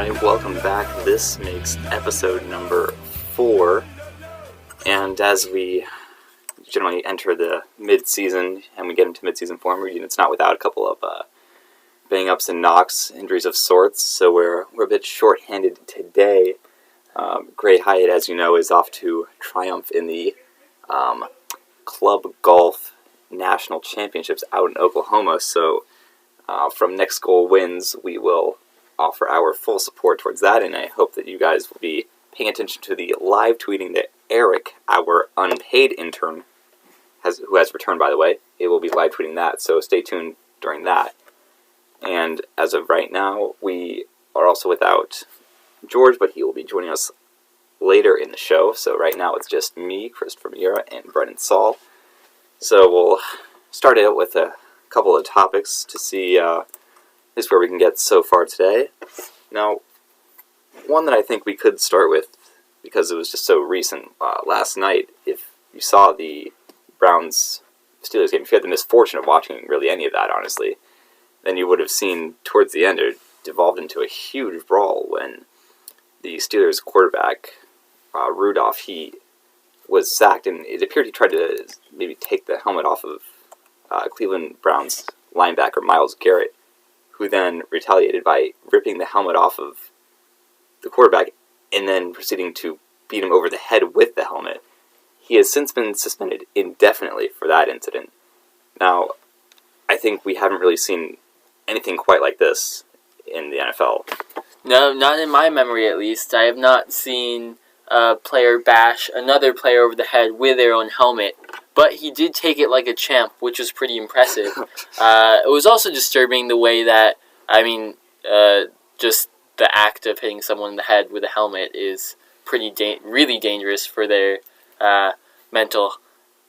Hi, welcome back. This makes episode number 4, and as we generally enter the mid-season and we get into mid-season form, it's not without a couple of bang-ups and knocks, injuries of sorts, so we're a bit short-handed today. Gray Hyatt, as you know, is off to triumph in the Club Golf National Championships out in Oklahoma, so from Next Goal Wins, we will offer our full support towards that, and I hope that you guys will be paying attention to the live tweeting that Eric, our unpaid intern, who has returned, by the way. It will be live tweeting that, so stay tuned during that. And as of right now, we are also without George, but he will be joining us later in the show. So right now it's just me, Christopher Miura, and Brennan Saul. So we'll start out with a couple of topics to see is where we can get so far today. Now, one that I think we could start with, because it was just so recent, last night, if you saw the Browns-Steelers game, if you had the misfortune of watching really any of that, honestly, then you would have seen towards the end it devolved into a huge brawl when the Steelers quarterback, Rudolph, he was sacked, and it appeared he tried to maybe take the helmet off of Cleveland Browns linebacker Myles Garrett, who then retaliated by ripping the helmet off of the quarterback and then proceeding to beat him over the head with the helmet. He has since been suspended indefinitely for that incident. Now, I think we haven't really seen anything quite like this in the NFL. No, not in my memory at least. I have not seen a player bash another player over the head with their own helmet. But he did take it like a champ, which was pretty impressive. It was also disturbing the way that, just the act of hitting someone in the head with a helmet is really dangerous for their mental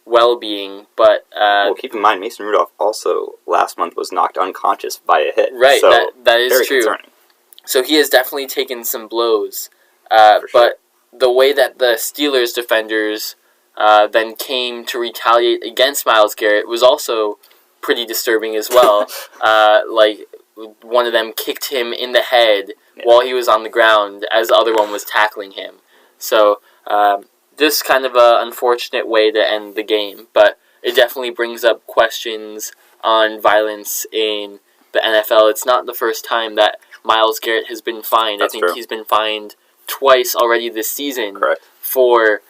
well-being. But well, keep in mind, Mason Rudolph also last month was knocked unconscious by a hit. Right, so that is very true. Concerning. So he has definitely taken some blows. Sure. But the way that the Steelers defenders then came to retaliate against Myles Garrett was also pretty disturbing as well. One of them kicked him in the head while he was on the ground as the other one was tackling him. So this kind of an unfortunate way to end the game, but it definitely brings up questions on violence in the NFL. It's not the first time that Myles Garrett has been fined. That's I think true. he's been fined twice already this season. Correct. For,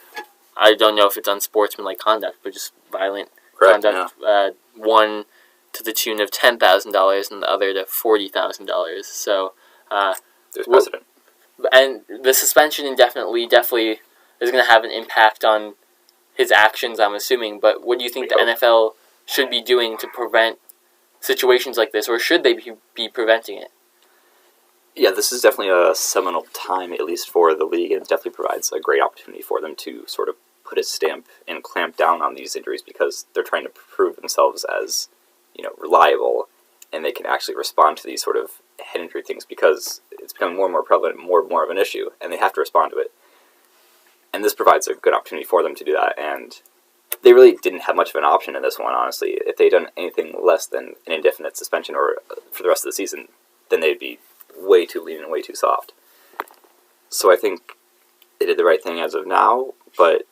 I don't know if it's unsportsmanlike conduct, but just violent conduct. Yeah. One to the tune of $10,000 and the other to $40,000. So there's precedent. And the suspension definitely is going to have an impact on his actions, I'm assuming. But what do you think the NFL should be doing to prevent situations like this, or should they be preventing it? Yeah, this is definitely a seminal time, at least for the league, and it definitely provides a great opportunity for them to sort of put a stamp and clamp down on these injuries, because they're trying to prove themselves as, reliable, and they can actually respond to these sort of head injury things, because it's becoming more and more prevalent, more and more of an issue, and they have to respond to it. And this provides a good opportunity for them to do that, and they really didn't have much of an option in this one, honestly. If they'd done anything less than an indefinite suspension or for the rest of the season, then they'd be way too lean and way too soft. So I think they did the right thing as of now, but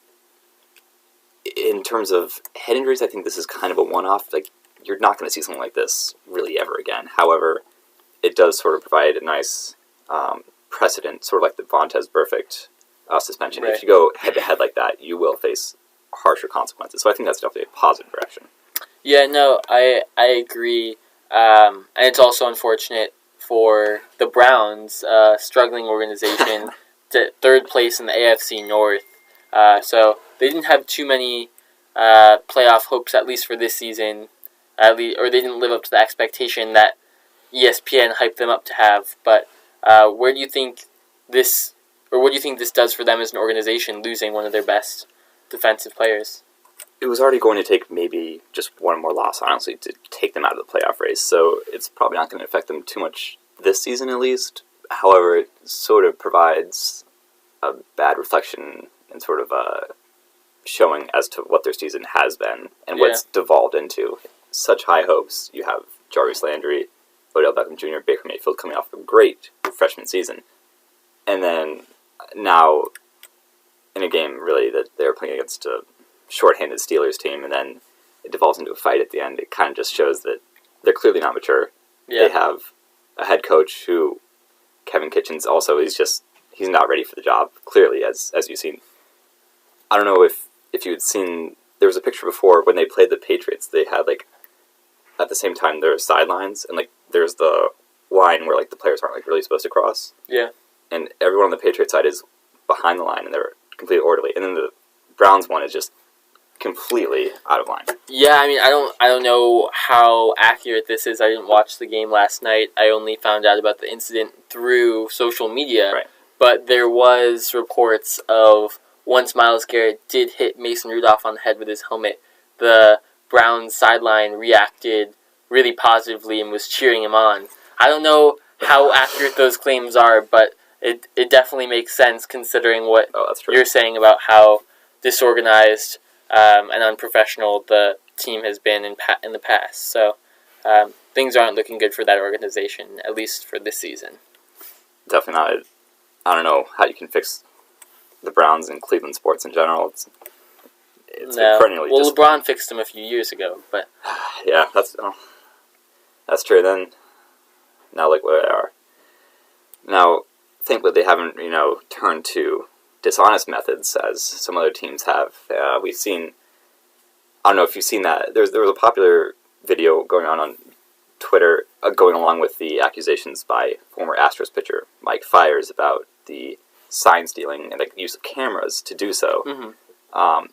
in terms of head injuries, I think this is kind of a one-off. Like, you're not going to see something like this really ever again. However, it does sort of provide a nice precedent, sort of like the Vontaze Burfict suspension. Right. If you go head-to-head like that, you will face harsher consequences. So I think that's definitely a positive direction. Yeah, no, I agree. And it's also unfortunate for the Browns, struggling organization, to third place in the AFC North. So they didn't have too many playoff hopes, at least for this season, or they didn't live up to the expectation that ESPN hyped them up to have. But what do you think this does for them as an organization, losing one of their best defensive players? It was already going to take maybe just one more loss, honestly, to take them out of the playoff race, so it's probably not going to affect them too much this season, at least. However, it sort of provides a bad reflection and sort of showing as to what their season has been and what it's devolved into. Such high hopes. You have Jarvis Landry, Odell Beckham Jr., Baker Mayfield coming off a great freshman season, And then now, in a game really that they're playing against a shorthanded Steelers team, and then it devolves into a fight at the end, it kind of just shows that they're clearly not mature. Yeah. They have a head coach who, Kevin Kitchens, also he's not ready for the job, clearly, as you've seen. I don't know if you had seen, there was a picture before when they played the Patriots, they had, like, at the same time there are sidelines, and, like, there's the line where, like, the players aren't, like, really supposed to cross. Yeah. And everyone on the Patriots side is behind the line, and they're completely orderly. And then the Browns one is just completely out of line. Yeah, I mean, I don't know how accurate this is. I didn't watch the game last night. I only found out about the incident through social media. Right. But there was reports of once Myles Garrett did hit Mason Rudolph on the head with his helmet, the Browns sideline reacted really positively and was cheering him on. I don't know how accurate those claims are, but it definitely makes sense considering what you're saying about how disorganized and unprofessional the team has been in the past. So things aren't looking good for that organization, at least for this season. Definitely not. I don't know how you can fix the Browns and Cleveland sports in general. It's perennially well, LeBron fixed them a few years ago, but yeah, that's true. Then now look where they are. Now, thankfully they haven't turned to dishonest methods as some other teams have. We've seen, I don't know if you've seen that, there was a popular video going on Twitter going along with the accusations by former Astros pitcher Mike Fiers about the sign stealing and the use of cameras to do so. Mm-hmm.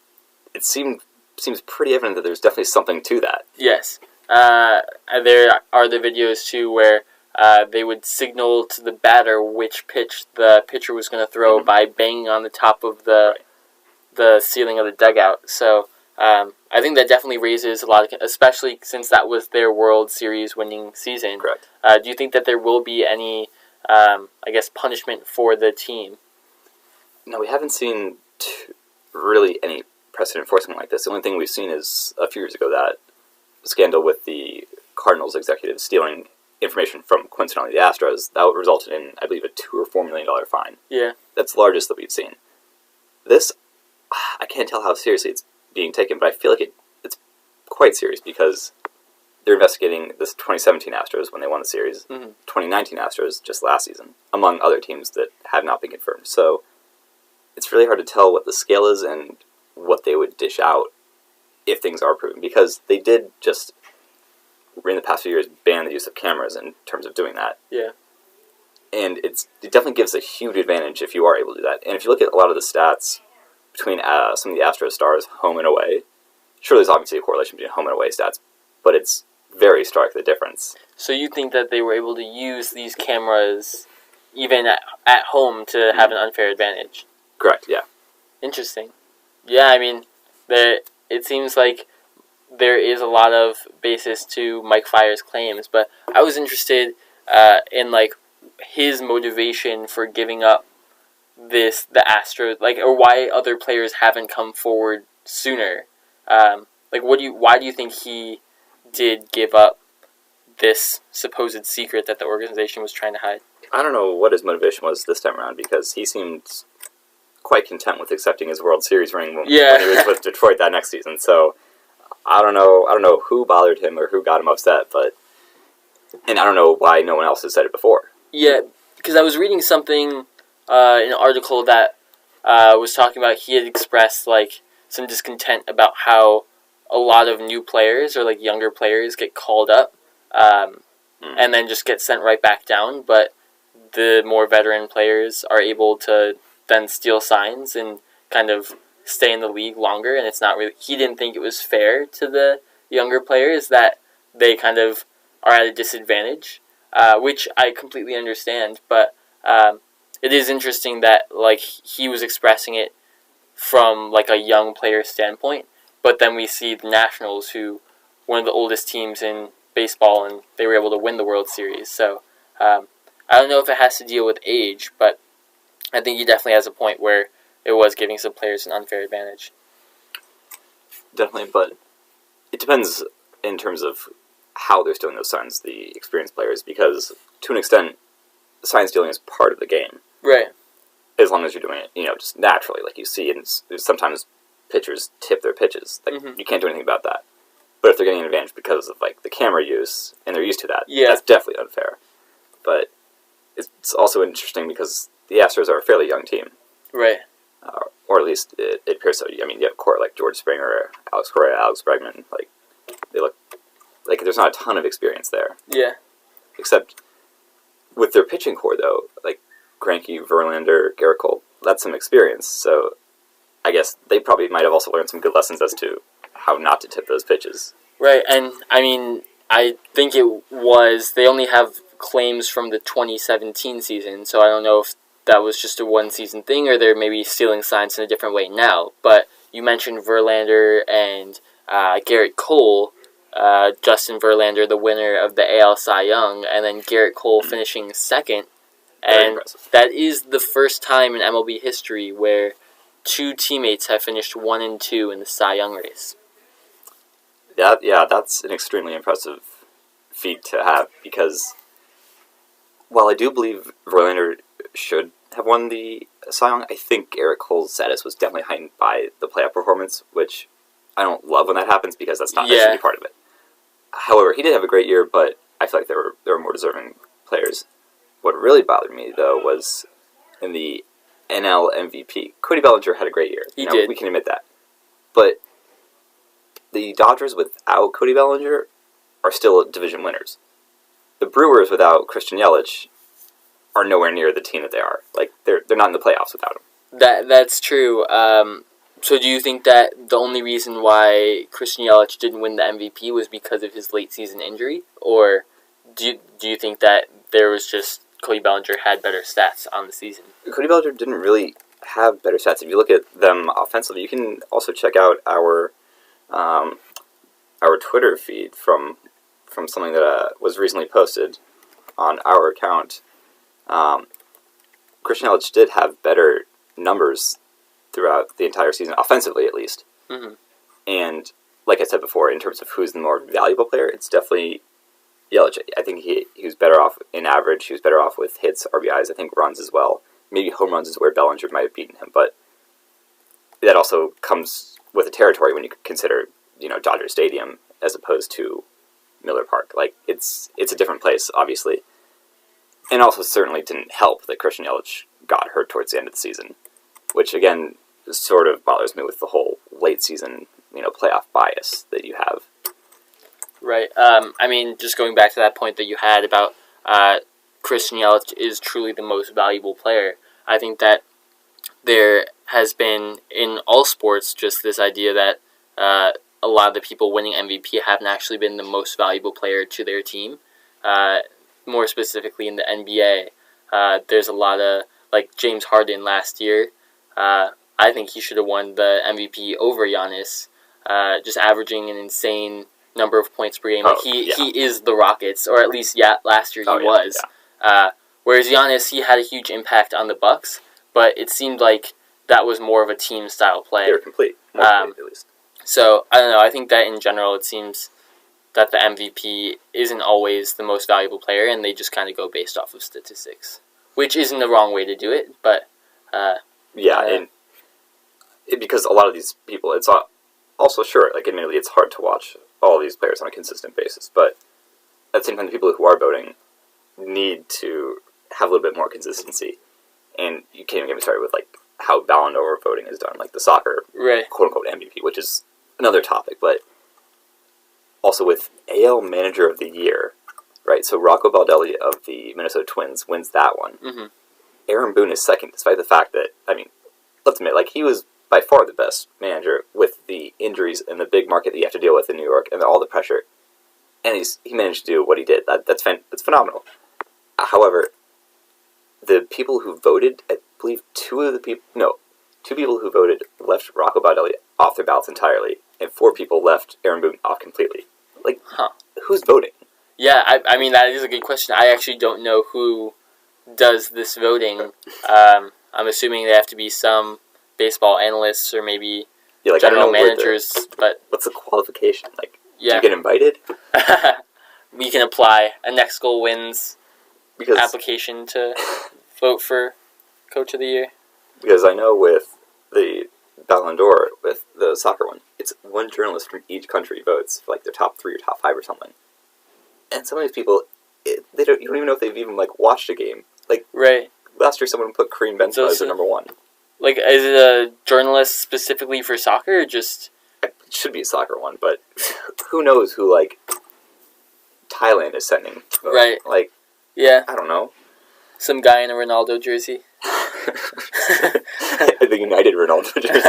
It seems pretty evident that there's definitely something to that. Yes. There are the videos too where they would signal to the batter which pitch the pitcher was going to throw mm-hmm. by banging on the top of the ceiling of the dugout. So I think that definitely raises a lot of, especially since that was their World Series winning season. Correct. Do you think that there will be any, punishment for the team? No, we haven't seen really any precedent enforcement like this. The only thing we've seen is a few years ago that scandal with the Cardinals executives stealing information from, coincidentally, the Astros. That resulted in, I believe, a $2 or $4 million fine. Yeah. That's the largest that we've seen. This, I can't tell how seriously it's being taken, but I feel like it's quite serious because they're investigating this 2017 Astros when they won the series, mm-hmm. 2019 Astros just last season, among other teams that have not been confirmed. So it's really hard to tell what the scale is and what they would dish out if things are proven, because they did just, in the past few years, ban the use of cameras in terms of doing that. Yeah. And it definitely gives a huge advantage if you are able to do that. And if you look at a lot of the stats between some of the Astros stars, home and away, sure, there's obviously a correlation between home and away stats, but it's very stark, the difference. So you think that they were able to use these cameras even at home to mm-hmm. have an unfair advantage? Correct, yeah. Interesting. Yeah, I mean, it seems like there is a lot of basis to Mike Fiers' claims, but I was interested in, like, his motivation for giving up the Astros, like, or why other players haven't come forward sooner. Why do you think he did give up this supposed secret that the organization was trying to hide? I don't know what his motivation was this time around, because he seemed quite content with accepting his World Series ring when he was with Detroit that next season. So I don't know who bothered him or who got him upset, and I don't know why no one else has said it before. Yeah, because I was reading something in an article that was talking about he had expressed like some discontent about how a lot of new players or like younger players get called up and then just get sent right back down, but the more veteran players are able to then steal signs and kind of stay in the league longer, and it's not really, he didn't think it was fair to the younger players that they kind of are at a disadvantage, which I completely understand, but it is interesting that like he was expressing it from like a young player standpoint, but then we see the Nationals, who one of the oldest teams in baseball, and they were able to win the World Series. So I don't know if it has to deal with age, but I think he definitely has a point where it was giving some players an unfair advantage. Definitely, but it depends in terms of how they're stealing those signs, the experienced players, because to an extent, sign stealing is part of the game. Right. as long as you're doing it, just naturally, like you see, and sometimes pitchers tip their pitches. Like, you can't do anything about that. But if they're getting an advantage because of, like, the camera use, and they're used to that, that's definitely unfair. But it's also interesting because the Astros are a fairly young team. Right. Or at least it appears so. I mean, you have a core like George Springer, Alex Correa, Alex Bregman. Like, they look like there's not a ton of experience there. Yeah. Except with their pitching core, though, like Greinke, Verlander, Gerrit Cole, that's some experience. So I guess they probably might have also learned some good lessons as to how not to tip those pitches. Right, and I mean, I think they only have claims from the 2017 season, so I don't know if that was just a one-season thing, or they're maybe stealing signs in a different way now. But you mentioned Verlander and Gerrit Cole. Justin Verlander, the winner of the AL Cy Young, and then Gerrit Cole finishing second. And that is the first time in MLB history where two teammates have finished 1 and 2 in the Cy Young race. That's an extremely impressive feat to have, because while I do believe Verlander should have won the Cy Young, I think Gerrit Cole's status was definitely heightened by the playoff performance, which I don't love when that happens because that should be part of it. However, he did have a great year, but I feel like there were more deserving players. What really bothered me, though, was in the NL MVP. Cody Bellinger had a great year. He did. We can admit that. But the Dodgers without Cody Bellinger are still division winners. The Brewers without Christian Yelich are nowhere near the team that they are. Like, they're not in the playoffs without him. That's true. So do you think that the only reason why Christian Yelich didn't win the MVP was because of his late season injury? Or do you think that there was just Cody Bellinger had better stats on the season? Cody Bellinger didn't really have better stats. If you look at them offensively, you can also check out our Twitter feed from something that was recently posted on our account. Christian Yelich did have better numbers throughout the entire season, offensively at least. Mm-hmm. And like I said before, in terms of who's the more valuable player, it's definitely Yelich. I think he was better off in average. He was better off with hits, RBIs, I think runs as well. Maybe home runs is where Bellinger might have beaten him, but that also comes with the territory when you consider, Dodger Stadium as opposed to Miller Park. Like, it's a different place, obviously. And also certainly didn't help that Christian Yelich got hurt towards the end of the season, which, again, sort of bothers me with the whole late season, playoff bias that you have. Right. I mean, just going back to that point that you had about Christian Yelich is truly the most valuable player. I think that there has been, in all sports, just this idea that a lot of the people winning MVP haven't actually been the most valuable player to their team. More specifically in the NBA, there's a lot of, like James Harden last year. I think he should have won the MVP over Giannis, just averaging an insane number of points per game. Like he is the Rockets, or at least last year he was. Yeah. Whereas Giannis, he had a huge impact on the Bucks, but it seemed like that was more of a team style play. They were complete, at least. So I don't know. I think that in general, it seems that the MVP isn't always the most valuable player, and they just kind of go based off of statistics, which isn't the wrong way to do it. But and because a lot of these people, it's also sure, like admittedly, it's hard to watch all of these players on a consistent basis. But at the same time, the people who are voting need to have a little bit more consistency, and you can't even get me started with like how Ballon d'Or voting is done, like the soccer quote unquote MVP, which is another topic, but also with AL Manager of the Year, right? So Rocco Baldelli of the Minnesota Twins wins that one. Mm-hmm. Aaron Boone is second, despite the fact that, I mean, let's admit, like, he was by far the best manager with the injuries and the big market that you have to deal with in New York and all the pressure. And he managed to do what he did. That's phenomenal. However, the people who voted, I believe two people who voted left Rocco Baldelli off their ballots entirely, and 4 people left Aaron Boone off completely. Like, who's voting? Yeah, I mean, that is a good question. I actually don't know who does this voting. I'm assuming they have to be some baseball analysts or maybe general managers. But what's the qualification? Like, do you get invited? We can apply a Next Goal Wins application to vote for Coach of the Year. Because I know with the Ballon d'Or, with the soccer one, it's one journalist from each country votes for like their top 3 or top 5 or something. And some of these people, you don't even know if they've even like watched a game. Like right. Last year, someone put Kareem Benzema as their number 1. Like, is it a journalist specifically for soccer, or just? It should be a soccer one, but who knows who like Thailand is sending? Right. Like, yeah, I don't know. Some guy in a Ronaldo jersey. The United Ronaldo jersey.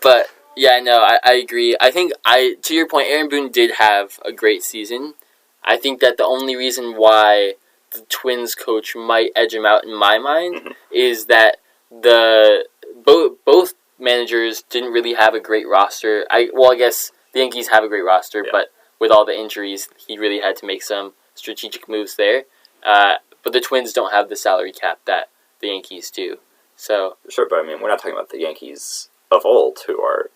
But yeah, no, I agree. I think to your point, Aaron Boone did have a great season. I think that the only reason why the Twins coach might edge him out in my mind is that both managers didn't really have a great roster. I guess the Yankees have a great roster, but with all the injuries, he really had to make some strategic moves there. But the Twins don't have the salary cap that the Yankees do. So sure, but I mean, we're not talking about the Yankees of old who are,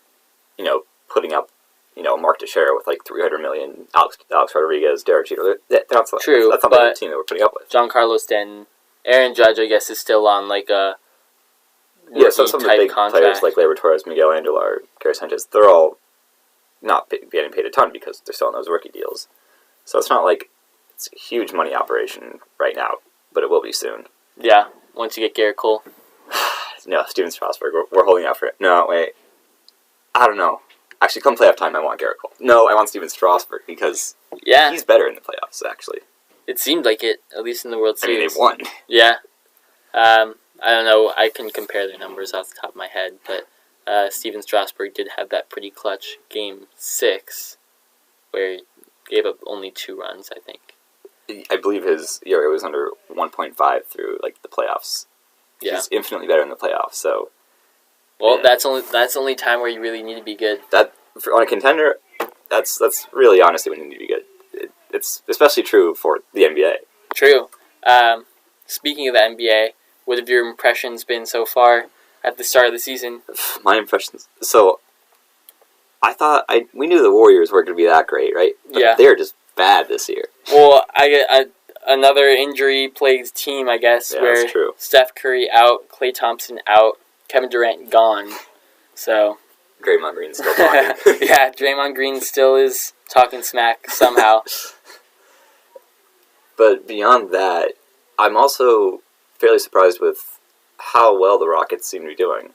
putting up, Mark Teixeira with like $300 million, Alex Rodriguez, Derek Jeter. That's not the team that we're putting up with. Giancarlo Stanton, Aaron Judge, I guess, is still on like a some of the big contract. Players like Gleyber Torres, Miguel Andujar, Gary Sanchez, they're all not getting paid a ton because they're still on those rookie deals. So it's not like it's a huge money operation right now, but it will be soon. Yeah, once you get Garrett Cole. No, Steven Strasburg. We're holding out for it. No, wait. I don't know. Actually, come playoff time, I want Garrett Cole. No, I want Steven Strasburg because he's better in the playoffs, actually. It seemed like it, at least in the World Series. I mean, they've won. Yeah. I don't know. I can compare their numbers off the top of my head, but Steven Strasburg did have that pretty clutch Game 6 where he gave up only 2 runs, I think. I believe his ERA was under 1.5 through like the playoffs. Yeah. He's infinitely better in the playoffs, so... Well, that's the only time where you really need to be good. On a contender, that's really honestly when you need to be good. It's especially true for the NBA. True. Speaking of the NBA, what have your impressions been so far at the start of the season? My impressions... So, I thought... we knew the Warriors weren't going to be that great, right? But they're just bad this year. Well, another injury-plagued team, I guess, where that's true. Steph Curry out, Klay Thompson out, Kevin Durant gone. So Draymond Green's still talking. Yeah, Draymond Green still is talking smack somehow. But beyond that, I'm also fairly surprised with how well the Rockets seem to be doing.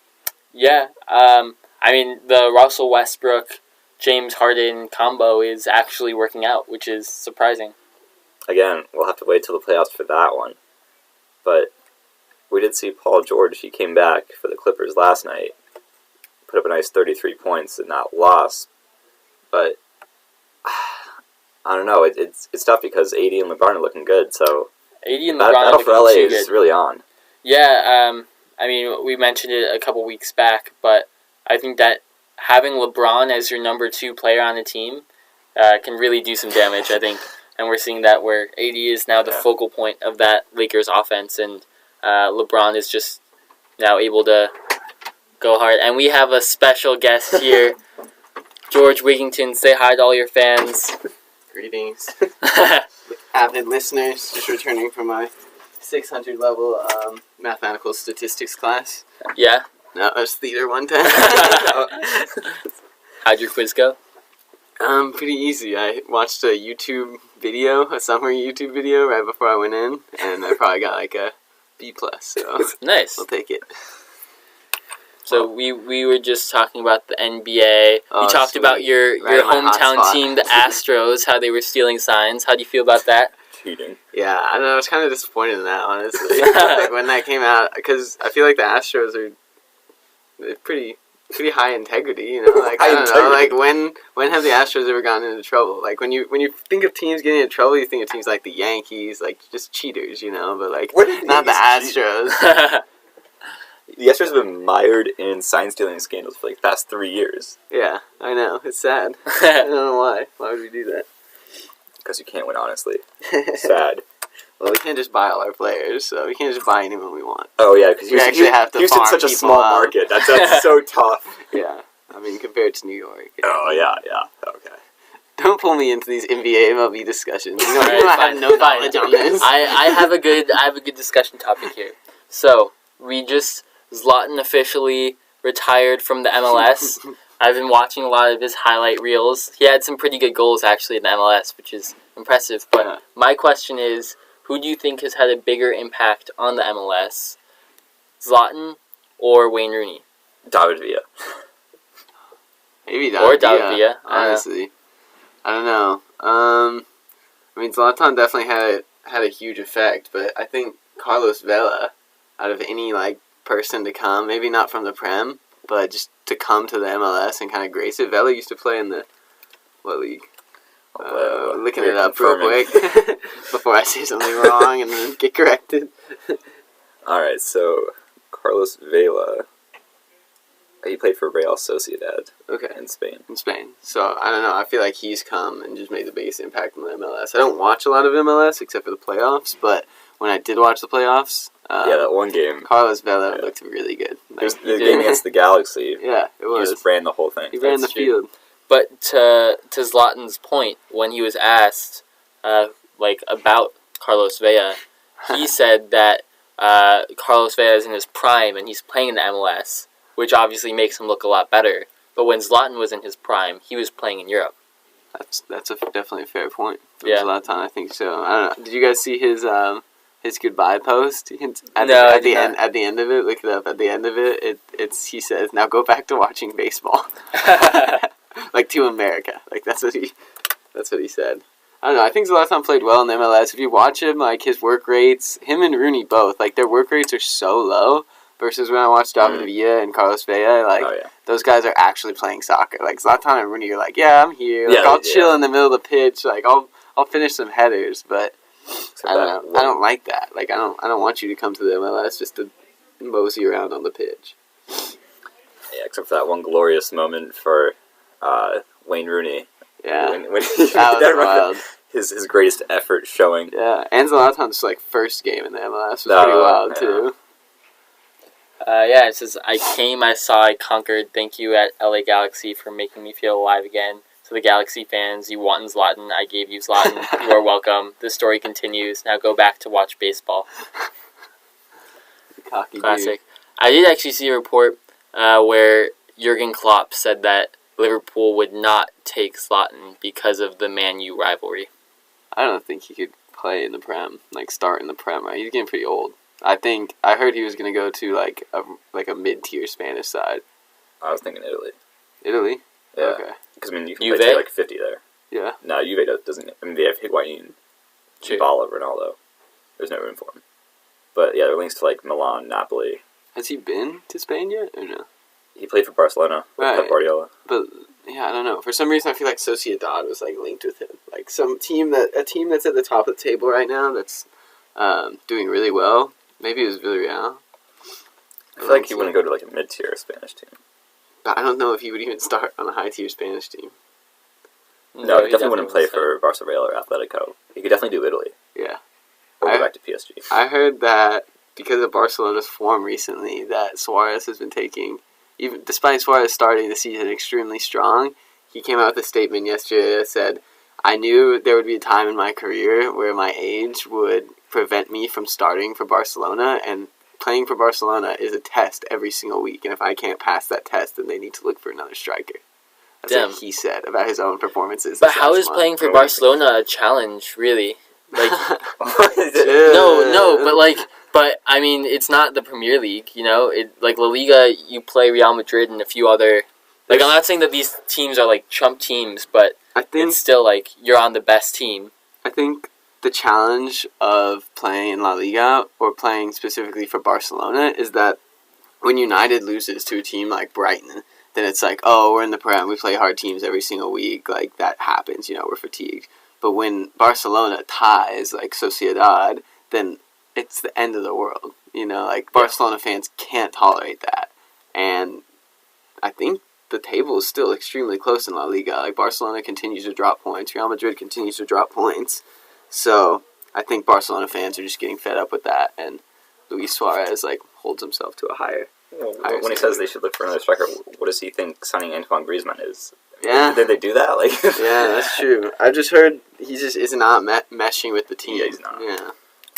Yeah, I mean, the Russell Westbrook, James Harden combo is actually working out, which is surprising. Again, we'll have to wait till the playoffs for that one. But we did see Paul George. He came back for the Clippers last night. Put up a nice 33 points in that loss. But I don't know. It's tough because AD and LeBron are looking good. So AD and LeBron battle for LA is really on. Yeah, I mean, we mentioned it a couple weeks back, but I think that having LeBron as your number 2 player on the team can really do some damage, I think. And we're seeing that where AD is now the focal point of that Lakers offense, and LeBron is just now able to go hard. And we have a special guest here, George Wigington. Say hi to all your fans. Greetings. Avid listeners, just returning from my 600 level mathematical statistics class. Yeah? No, it was theater one time. How'd your quiz go? Pretty easy. I watched a YouTube video, a summer YouTube video right before I went in, and I probably got like a B+, so nice. I'll take it. So we were just talking about the NBA. You talked about your hometown team, the Astros, how they were stealing signs. How do you feel about that? Cheating. Yeah, I don't know. I was kind of disappointed in that, honestly. Like, when that came out, because I feel like the Astros are pretty high integrity, you know. Like I don't know. Like when have the Astros ever gotten into trouble? Like when you think of teams getting into trouble, you think of teams like the Yankees, like just cheaters, you know. But like not the Astros. The Astros have been mired in sign-stealing scandals for like the past 3 years. Yeah, I know. It's sad. I don't know why. Why would we do that? Because you can't win, honestly. Sad. Well, we can't just buy all our players, so we can't just buy anyone we want. Oh, yeah, because Houston's such a small market. That's so tough. Yeah, I mean, compared to New York. Oh, yeah, okay. Don't pull me into these NBA MLB discussions. You know, I have no knowledge on this. I have a good discussion topic here. So, Zlatan officially retired from the MLS. I've been watching a lot of his highlight reels. He had some pretty good goals, actually, in the MLS, which is impressive. But my question is, who do you think has had a bigger impact on the MLS? Zlatan or Wayne Rooney? David Villa. Maybe David Villa. Honestly, I don't know. I mean, Zlatan definitely had a huge effect, but I think Carlos Vela, out of any person to come, maybe not from the Prem, but just to come to the MLS and kind of grace it. Vela used to play in what league? Looking it up real quick before I say something wrong and then get corrected. All right, so Carlos Vela, he played for Real Sociedad. In Spain. So I don't know. I feel like he's come and just made the biggest impact on the MLS. I don't watch a lot of MLS except for the playoffs, but when I did watch the playoffs, that one game, Carlos Vela looked really good. The game against the Galaxy. Yeah, it was. He just ran the whole thing. He ran the field. But to Zlatan's point, when he was asked about Carlos Vela, he said that Carlos Vela is in his prime and he's playing in the MLS, which obviously makes him look a lot better. But when Zlatan was in his prime, he was playing in Europe. That's definitely a fair point. Zlatan, I think so. I don't know. Did you guys see his goodbye post? At the end of it, look it up. At the end of it, he says, "Now go back to watching baseball." To America. That's what he said. I don't know. I think Zlatan played well in the MLS. If you watch him, his work rates, him and Rooney both, their work rates are so low. Versus when I watched David Villa and Carlos Vela, those guys are actually playing soccer. Zlatan and Rooney are I'm here. I'll chill in the middle of the pitch. I'll finish some headers, but I don't know. I don't like that. I don't want you to come to the MLS just to mosey around on the pitch. Yeah, except for that one glorious moment for Wayne Rooney. Yeah, when he that was wild. His greatest effort showing. Yeah, and Zlatan's first game in the MLS was pretty wild too. It says, "I came, I saw, I conquered. Thank you at LA Galaxy for making me feel alive again. To the Galaxy fans, you wanted Zlatan. I gave you Zlatan. You are welcome. The story continues. Now go back to watch baseball." Cocky Classic. Dude. I did actually see a report where Jurgen Klopp said that Liverpool would not take Zlatan because of the Man U rivalry. I don't think he could play in the Prem, start in the Prem, right? He's getting pretty old. I heard he was going to go to a mid-tier Spanish side. I was thinking Italy. Italy? Yeah. Okay. Because you can play 50 there. Yeah. No, Juve doesn't. They have Higuain, Dybala, Ronaldo. There's no room for him. But yeah, there are links to Milan, Napoli. Has he been to Spain yet or no? He played for Barcelona with Pep Guardiola. But yeah, I don't know. For some reason, I feel like Sociedad was linked with him. A team that's at the top of the table right now that's doing really well. Maybe it was Villarreal. I feel like he wouldn't go to a mid-tier Spanish team. But I don't know if he would even start on a high-tier Spanish team. No, he definitely wouldn't play for Barca Real or Atletico. He could definitely do Italy. Yeah. Or go back to PSG. I heard that because of Barcelona's form recently, that Suarez has been taking, even despite Suarez starting the season extremely strong, he came out with a statement yesterday that said, "I knew there would be a time in my career where my age would prevent me from starting for Barcelona, and playing for Barcelona is a test every single week, and if I can't pass that test, then they need to look for another striker." That's what he said about his own performances. But how is playing for Barcelona a challenge, really? Yeah. But I mean, it's not the Premier League, La Liga, you play Real Madrid and a few other. I'm not saying that these teams are chump teams, but it's still you're on the best team. I think the challenge of playing in La Liga or playing specifically for Barcelona is that when United loses to a team like Brighton, then it's we're in the Prem, we play hard teams every single week, that happens, we're fatigued. But when Barcelona ties Sociedad, then it's the end of the world, Barcelona fans can't tolerate that. And I think the table is still extremely close in La Liga. Barcelona continues to drop points, Real Madrid continues to drop points. So I think Barcelona fans are just getting fed up with that, and Luis Suarez holds himself to a higher. When he says they should look for another striker, what does he think signing Antoine Griezmann is? Yeah, did they do that? Yeah, that's true. I just heard he just is not meshing with the team. Yeah, he's not. Yeah,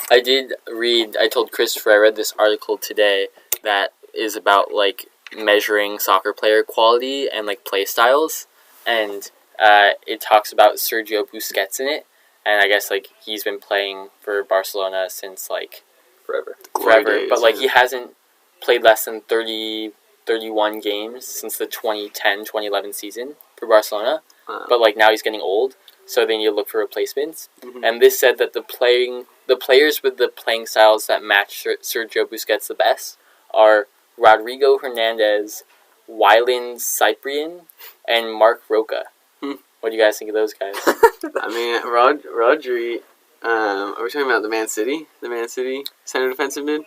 I told Christopher I read this article today that is about, like, measuring soccer player quality and, like, play styles. And it talks about Sergio Busquets in it. And I guess, like, he's been playing for Barcelona since, like, Forever. Days, but, like, yeah. he hasn't played less than 31 games since the 2010-2011 season for Barcelona. But, like, now he's getting old, so they need to look for replacements. Mhm. And this said that the players with the playing styles that match Sergio Busquets the best are Rodrigo Hernandez, Wyland Cyprian, and Mark Roca. What do you guys think of those guys? I mean, Rodri. Are we talking about the Man City center defensive mid?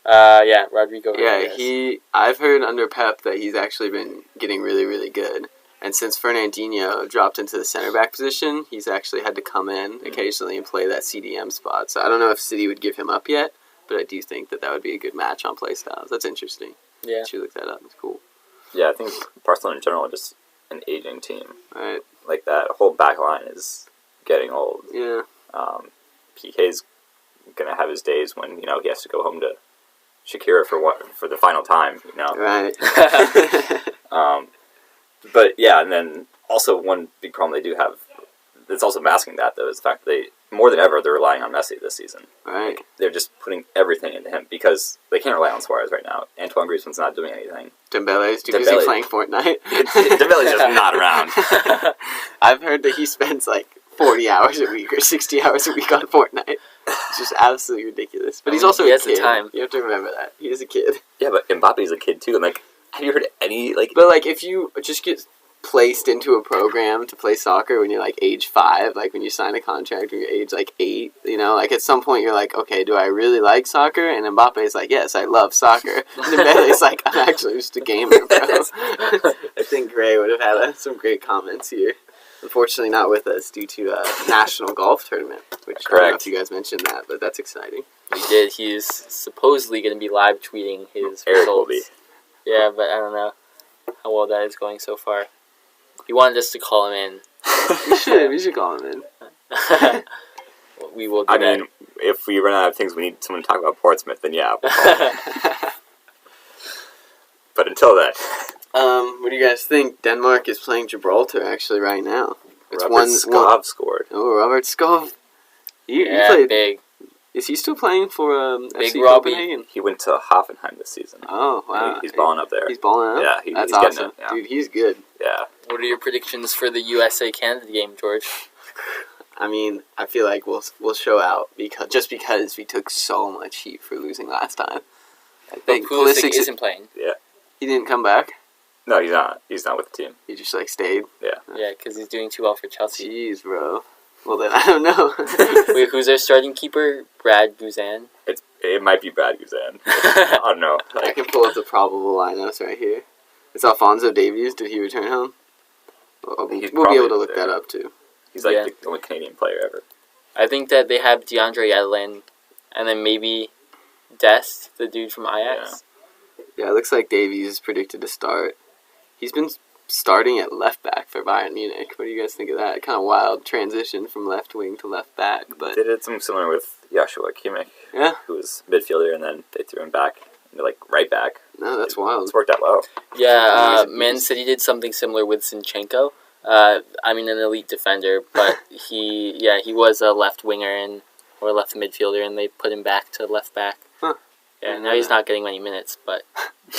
Yeah, Rodrigo Hernandez. Yeah, I've heard under Pep that he's actually been getting really, really good. And since Fernandinho dropped into the center back position, he's actually had to come in occasionally and play that CDM spot. So I don't know if City would give him up yet, but I do think that would be a good match on play styles. That's interesting. Yeah. You should look that up. It's cool. Yeah, I think Barcelona in general are just an aging team. Right. Like, that whole back line is getting old. Yeah. PK's going to have his days when, he has to go home to Shakira for the final time, Right. But, yeah, and then also one big problem they do have that's also masking that, though, is the fact that more than ever, they're relying on Messi this season. Right. Like, they're just putting everything into him because they can't rely on Suarez right now. Antoine Griezmann's not doing anything. Dembele's too busy playing Fortnite. Dembele's just not around. I've heard that he spends like 40 hours a week or 60 hours a week on Fortnite. It's just absolutely ridiculous. But he's also a has kid. the time. You have to remember that. He is a kid. Yeah, but Mbappe's a kid, too. And, like, have you heard any, like... But, like, if you just get placed into a program to play soccer when you're, like, age 5, like, when you sign a contract when you're age, like, 8, like, at some point you're like, okay, do I really like soccer? And Mbappe's like, yes, I love soccer. And Dembele's like, I'm actually just a gamer, bro. I think Gray would have had some great comments here. Unfortunately not with us due to a national golf tournament, which I don't know if you guys mentioned that, but that's exciting. We did. He's supposedly going to be live tweeting his Eric results. will be. Yeah, but I don't know how well that is going so far. He wanted us to call him in. We should call him in. We will do I mean, if we run out of things we need someone to talk about Portsmouth, then yeah, we'll call him. But until then... what do you guys think? Denmark is playing Gibraltar actually right now. It's Robert Skov scored. Oh, Robert Skov. He Yeah, played. big. Is he still playing for Big FC Robbie. Copenhagen? He went to Hoffenheim this season. Oh, wow. He's balling up there. He's balling up? Yeah, That's he's getting awesome. it. Yeah. Dude, he's good. Yeah. What are your predictions for the USA-Canada game, George? I mean, I feel like we'll show out because we took so much heat for losing last time. I But think Pulisic isn't playing. Yeah. He didn't come back. No, he's not. He's not with the team. He just stayed. Yeah. Yeah, because he's doing too well for Chelsea. Jeez, bro. Well then, I don't know. Wait, who's their starting keeper? Brad Guzan? It might be Brad Guzan. I don't know. I can pull up the probable lineups right here. It's Alphonso Davies. Did he return home? We'll be able to look that up too. He's like Yeah. the only Canadian player ever. I think that they have DeAndre Yedlin, and then maybe Dest, the dude from Ajax. Yeah, it looks like Davies is predicted to start. He's been starting at left back for Bayern Munich. What do you guys think of that? Kind of wild transition from left wing to left back, but They did something similar with Joshua Kimmich, yeah, who was midfielder, and then they threw him back into like right back. no, that's wild. It's worked out well. Yeah, He's a Man beast. City did something similar with Zinchenko. I mean, an elite defender, but he was a left winger or left midfielder, and they put him back to left back. Huh. Yeah, now he's not getting many minutes, but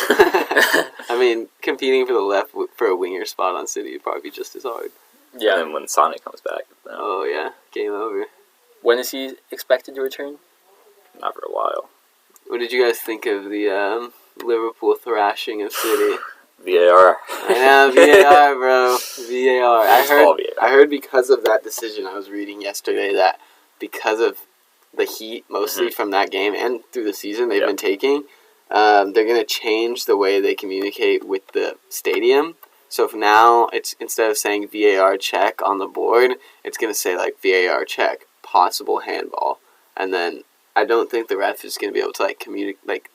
I mean, competing for the left for a winger spot on City would probably be just as hard. yeah. And then when Sonic comes back, no, Oh yeah, game over. When is he expected to return? not for a while. What did you guys think of the Liverpool thrashing of City? VAR. I know, VAR, bro. VAR. It's all VAR. I heard because of that decision I was reading yesterday that because of the heat, mostly from that game and through the season they've been taking, they're going to change the way they communicate with the stadium. So if now, it's instead of saying VAR check on the board, it's going to say like VAR check, possible handball. And then I don't think the ref is going to be able to like communicate, like,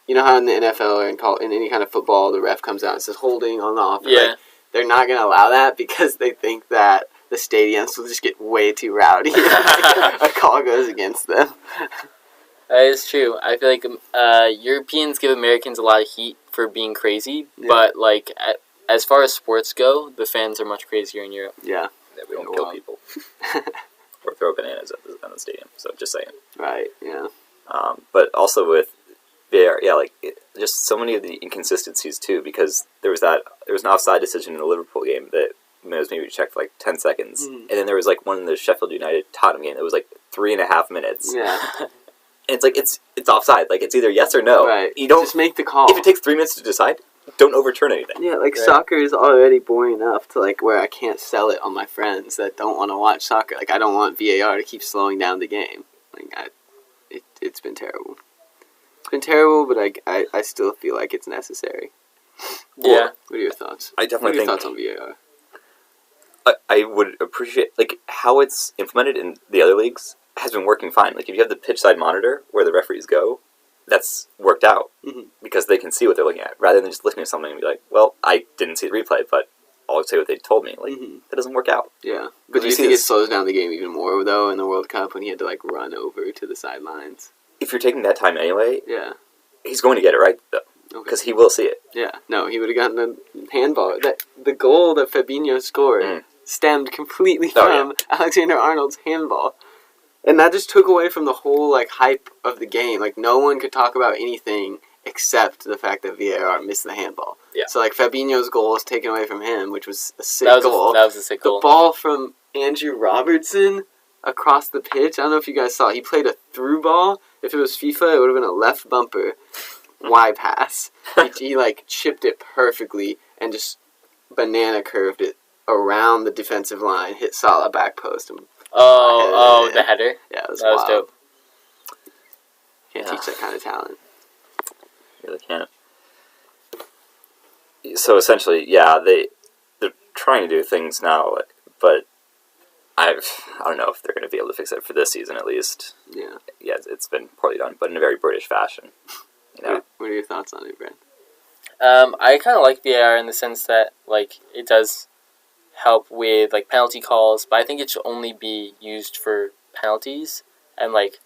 you know how in the NFL or in any kind of football, the ref comes out and says holding on the off. Yeah. Like, they're not going to allow that because they think that the stadiums will just get way too rowdy. A call goes against them. That is true. I feel like Europeans give Americans a lot of heat for being crazy, but like as far as sports go, the fans are much crazier in Europe. Yeah. We don't kill people or throw bananas at the stadium. So just saying. Right. Yeah. But also with VAR, just so many of the inconsistencies too, because there was an offside decision in the Liverpool game that was maybe checked for like 10 seconds, and then there was like one in the Sheffield United Tottenham game that was like 3.5 minutes. Yeah. And it's like it's offside. Like it's either yes or no. Right. You don't just make the call. If it takes 3 minutes to decide, don't overturn anything. Yeah, like soccer is already boring enough to like where I can't sell it on my friends that don't want to watch soccer. Like I don't want VAR to keep slowing down the game. Like it's been terrible. It's been terrible, but I still feel like it's necessary. Yeah. What are your thoughts? I definitely think. What are your thoughts on VAR? I would appreciate like how it's implemented in the other leagues has been working fine. Like if you have the pitch side monitor where the referees go, that's worked out because they can see what they're looking at rather than just listening to something and be like, "Well, I didn't see the replay, but I'll say what they told me." Like that doesn't work out. Yeah, but do you think it slows down the game even more though in the World Cup when he had to like run over to the sidelines? If you're taking that time anyway, he's going to get it right though because he will see it. Yeah, no, he would have gotten the handball. The goal that Fabinho scored stemmed completely from Alexander-Arnold's handball. And that just took away from the whole like hype of the game. Like no one could talk about anything except the fact that VAR missed the handball. Yeah. So like Fabinho's goal was taken away from him, which was a sick goal. That was a sick goal. The ball from Andrew Robertson across the pitch. I don't know if you guys saw. He played a through ball. If it was FIFA, it would have been a left bumper Y pass. He like chipped it perfectly and just banana curved it around the defensive line, hit Salah back post, and the header? Yeah, that was dope. Can't teach that kind of talent. Really can't. So essentially, they're trying to do things now, but I don't know if they're going to be able to fix it for this season at least. Yeah. Yeah, it's been poorly done, but in a very British fashion. You know? What are your thoughts on it, Brent? I kind of like VAR in the sense that like it does help with like penalty calls, but I think it should only be used for penalties. And like,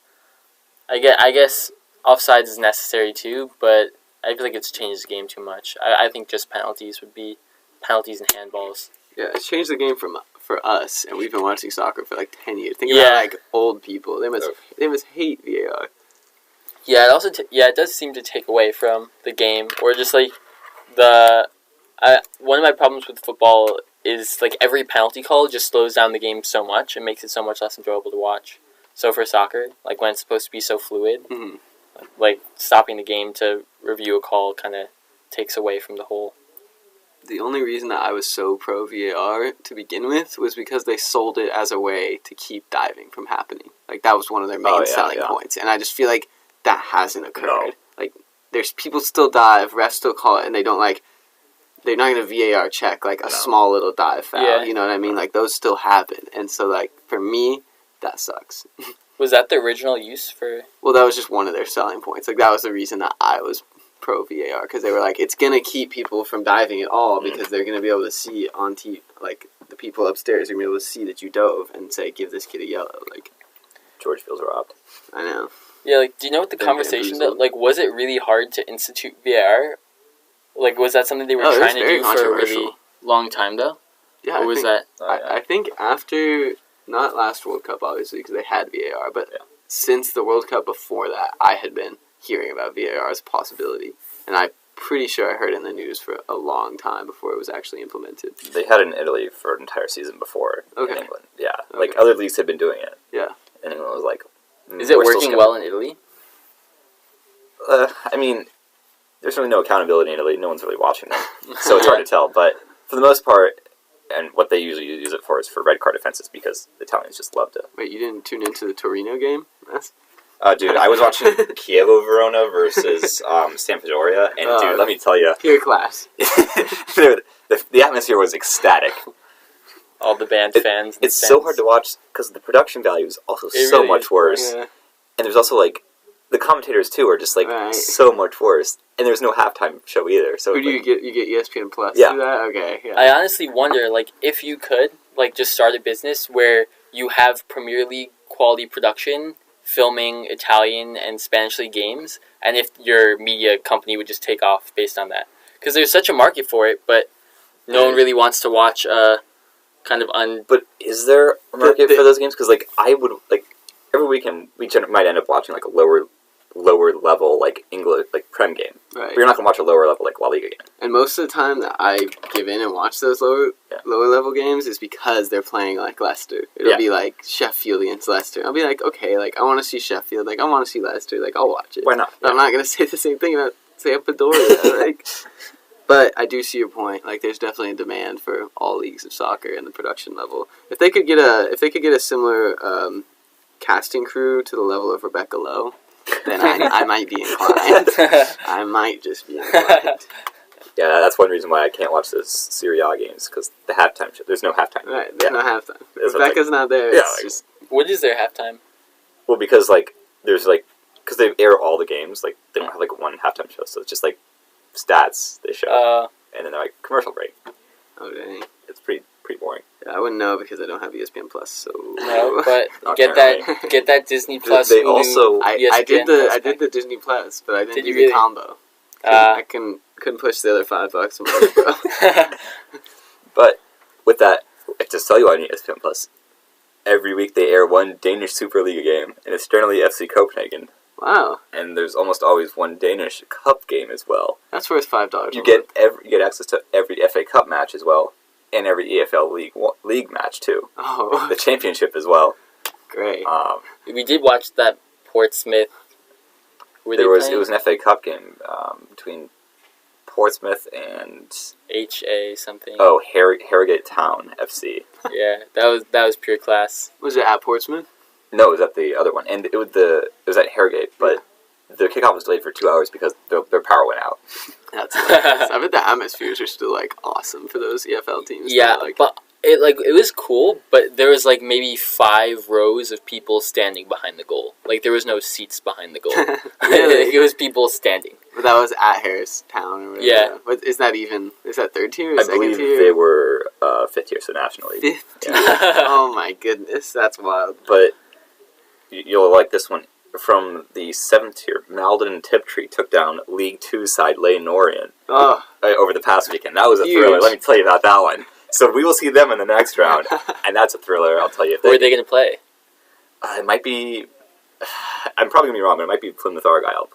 I guess offsides is necessary too, but I feel like it's changed the game too much. I think just penalties would be penalties and handballs. Yeah, it's changed the game for us, and we've been watching soccer for like 10 years. Think about like old people; they must hate VAR. Yeah, it also it does seem to take away from the game, or just like one of my problems with football is like every penalty call just slows down the game so much and makes it so much less enjoyable to watch. So for soccer, like when it's supposed to be so fluid, like stopping the game to review a call kind of takes away from the whole. The only reason that I was so pro VAR to begin with was because they sold it as a way to keep diving from happening. Like that was one of their main selling points, and I just feel like that hasn't occurred. No. Like there's people still dive, refs still call it, and they're not going to VAR check like a small little dive foul. Yeah. You know what I mean? Like those still happen, and so like for me, that sucks. Was that the original use for? Well, that was just one of their selling points. Like that was the reason that I was pro VAR, because they were like, it's gonna keep people from diving at all because they're gonna be able to see on TV, like the people upstairs are gonna be able to see that you dove and say, give this kid a yellow. Like George feels robbed. I know. Yeah, like do you know what the conversation though? Like, was it really hard to institute VAR? Like, was that something they were trying to do for a really long time though? Yeah, or was that? I think after. Not last World Cup, obviously, because they had VAR, but since the World Cup before that, I had been hearing about VAR as a possibility. And I'm pretty sure I heard it in the news for a long time before it was actually implemented. They had it in Italy for an entire season before in England. Yeah, like other leagues had been doing it. Yeah. And England was like... Is it working well in Italy? I mean, there's really no accountability in Italy. No one's really watching them. So it's hard to tell. But for the most part... And what they usually use it for is for red card offenses because the Italians just love to. Wait, you didn't tune into the Torino game? Dude, I was watching Chievo Verona versus Sampdoria, and dude, let me tell you, pure class. Dude, the atmosphere was ecstatic. All the band fans. It's so hard to watch because the production value is also so really much worse, and there's also like the commentators too are just like so much worse. And there's no halftime show either. So who do you get? You get ESPN Plus. Yeah. Do that? Okay. Yeah. I honestly wonder, like, if you could, just start a business where you have Premier League quality production, filming Italian and Spanish League games, and if your media company would just take off based on that. Because there's such a market for it, but no one really wants to watch kind of But is there a market for those games? Because I would every weekend we might end up watching a lower level English Prem game. Right. But you're not gonna watch a lower level La Liga game. And most of the time that I give in and watch those lower level games is because they're playing Leicester. It'll be Sheffield against Leicester. I'll be okay, I want to see Sheffield. I want to see Leicester. I'll watch it. Why not? But I'm not gonna say the same thing about Sampdoria. But I do see your point. There's definitely a demand for all leagues of soccer and the production level. If they could get a similar casting crew to the level of Rebecca Lowe, then I might be inclined. I might just be inclined. Yeah, that's one reason why I can't watch those Serie A games, because the halftime show. There's no halftime. Right, there's no halftime. Rebecca's not there. Yeah, it's just... What is their halftime? Well, because there's because they air all the games. They don't have one halftime show, so it's just stats they show, and then they're commercial break. Oh dang, it's pretty boring. Yeah, I wouldn't know because I don't have ESPN Plus. So no, but get that Disney Plus. They also I did the Disney Plus, but I didn't do the combo. I couldn't push the other $5 a month, bro. But with that, to sell you on ESPN Plus, every week they air one Danish Superliga game, and it's generally FC Copenhagen. Wow. And there's almost always one Danish Cup game as well. That's worth $5. You get access to every FA Cup match as well, and every EFL League match too. Oh. The Championship as well. Great. We did watch that Portsmouth. It was an FA Cup game between Portsmouth and HA something. Oh, Harrogate Town FC. Yeah, that was pure class. Was it at Portsmouth? No, it was at the other one, and it was at Harrogate, but the kickoff was delayed for 2 hours because their power went out. That's hilarious. I bet the atmospheres are still awesome for those EFL teams. Yeah, but it was cool, but there was like maybe 5 rows of people standing behind the goal. Like there was no seats behind the goal. Really? It was people standing. But that was at Harris Town or whatever. Yeah. But is that 3rd tier or I second believe tier? they were 5th tier, so nationally. 5th tier? Yeah. Oh my goodness, that's wild. But you'll like this one. From the 7th tier, Malden and Tiptree took down League 2 side Leyton Orient over the past weekend. That was a thriller. Let me tell you about that one. So we will see them in the next round, and that's a thriller, I'll tell you. Where are they going to play? It might be... I'm probably going to be wrong, but it might be Plymouth Argyle,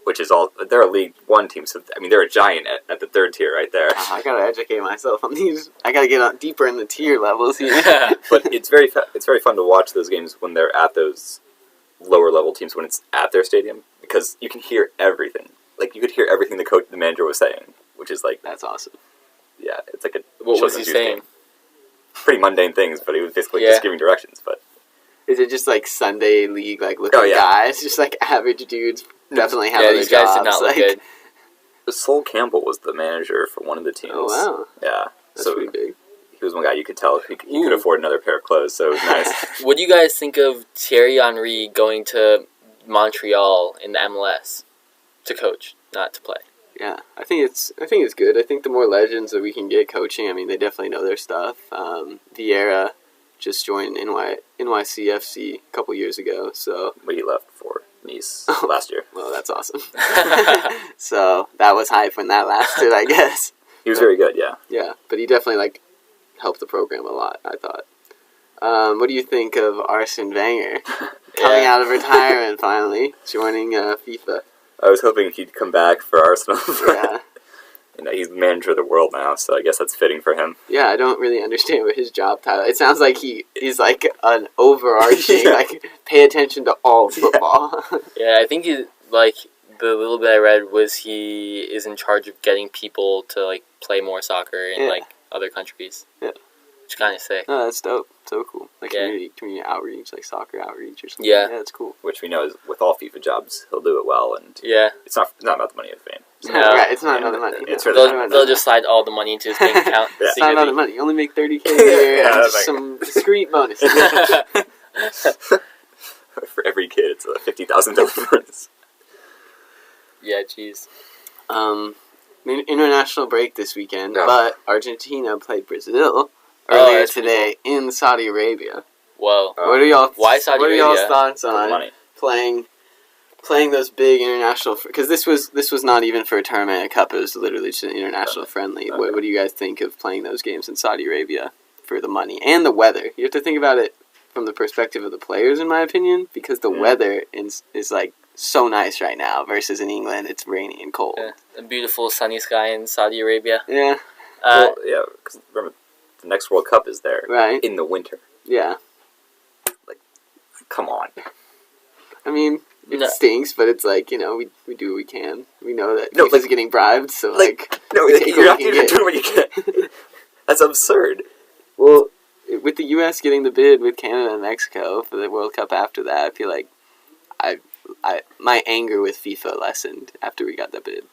which is all... They're a League 1 team, so they're a giant at the 3rd tier right there. I got to educate myself on these. I got to get deeper in the tier levels here. But it's very fun to watch those games when they're at those lower level teams, when it's at their stadium, because you can hear everything. Like, you could hear everything the manager was saying, which is like... That's awesome. Yeah, it's like a... What was he saying? Game. Pretty mundane things, but he was basically just giving directions, but... Is it just like Sunday league, looking guys? Just average dudes definitely have other these guys jobs. Did not look good. Sol Campbell was the manager for one of the teams. Oh, wow. Yeah. That's pretty big. He was one guy you could tell he could afford another pair of clothes, so it was nice. What do you guys think of Thierry Henry going to Montreal in the MLS to coach, not to play? Yeah, I think it's good. I think the more legends that we can get coaching, they definitely know their stuff. Vieira just joined NYCFC a couple years ago, so... But he left for Nice last year. Well, that's awesome. So that was hype when that lasted, I guess. He was very good, yeah. Yeah, but he definitely helped the program a lot, I thought. What do you think of Arsene Wenger coming out of retirement finally, joining FIFA? I was hoping he'd come back for Arsenal. Yeah. He's manager of the world now, so I guess that's fitting for him. Yeah, I don't really understand what his job title. It sounds like he's an overarching pay attention to all football. Yeah, I think the little bit I read was he is in charge of getting people to play more soccer in other countries. Yeah. Which is kind of sick. No, that's dope. So cool. Community outreach, soccer outreach or something. Yeah. Yeah, that's cool. Which we know is with all FIFA jobs, he'll do it well, and it's not about the money of the fame. So, no, right, it's not about the money. They'll just slide all the money into his bank account. It's not about the money. You only make $30,000 a year and just some discrete bonuses. For every kid, it's a $50,000 bonus. Yeah, jeez. International break this weekend, but Argentina played Brazil earlier that's pretty today in Saudi Arabia. Whoa. What are y'all? Why Saudi What are y'all's Arabia? thoughts For on money. playing those big international? Because this was not even for a tournament, a cup. It was literally just an international friendly. Okay. What do you guys think of playing those games in Saudi Arabia for the money and the weather? You have to think about it from the perspective of the players, in my opinion, because the weather is like so nice right now versus in England, it's rainy and cold. Yeah. A beautiful sunny sky in Saudi Arabia. Yeah, Well, yeah, because remember, the next World Cup is there right. in the winter. Yeah, Come on. I mean. It No. stinks, but it's like, we do what we can. We know that No, FIFA's getting bribed, so No, we take you're what not we can even get. doing what you can. That's absurd. Well, with the U.S. getting the bid with Canada and Mexico for the World Cup after that, I feel like my anger with FIFA lessened after we got the bid.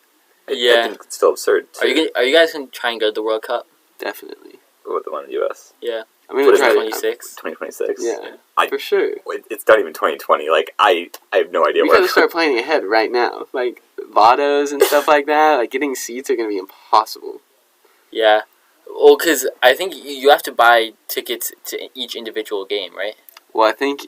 Yeah. I think it's still absurd. Are you guys gonna try and go to the World Cup? Definitely. With the one in the U.S.? Yeah. I'm gonna What is try it, 26. 2026? Yeah, I- for sure. It's not even 2020. I have no idea We where. gotta start planning ahead right now. Like lottos and stuff like that. Like getting seats are gonna be impossible. Yeah. Well, because I think you have to buy tickets to each individual game, right? Well, I think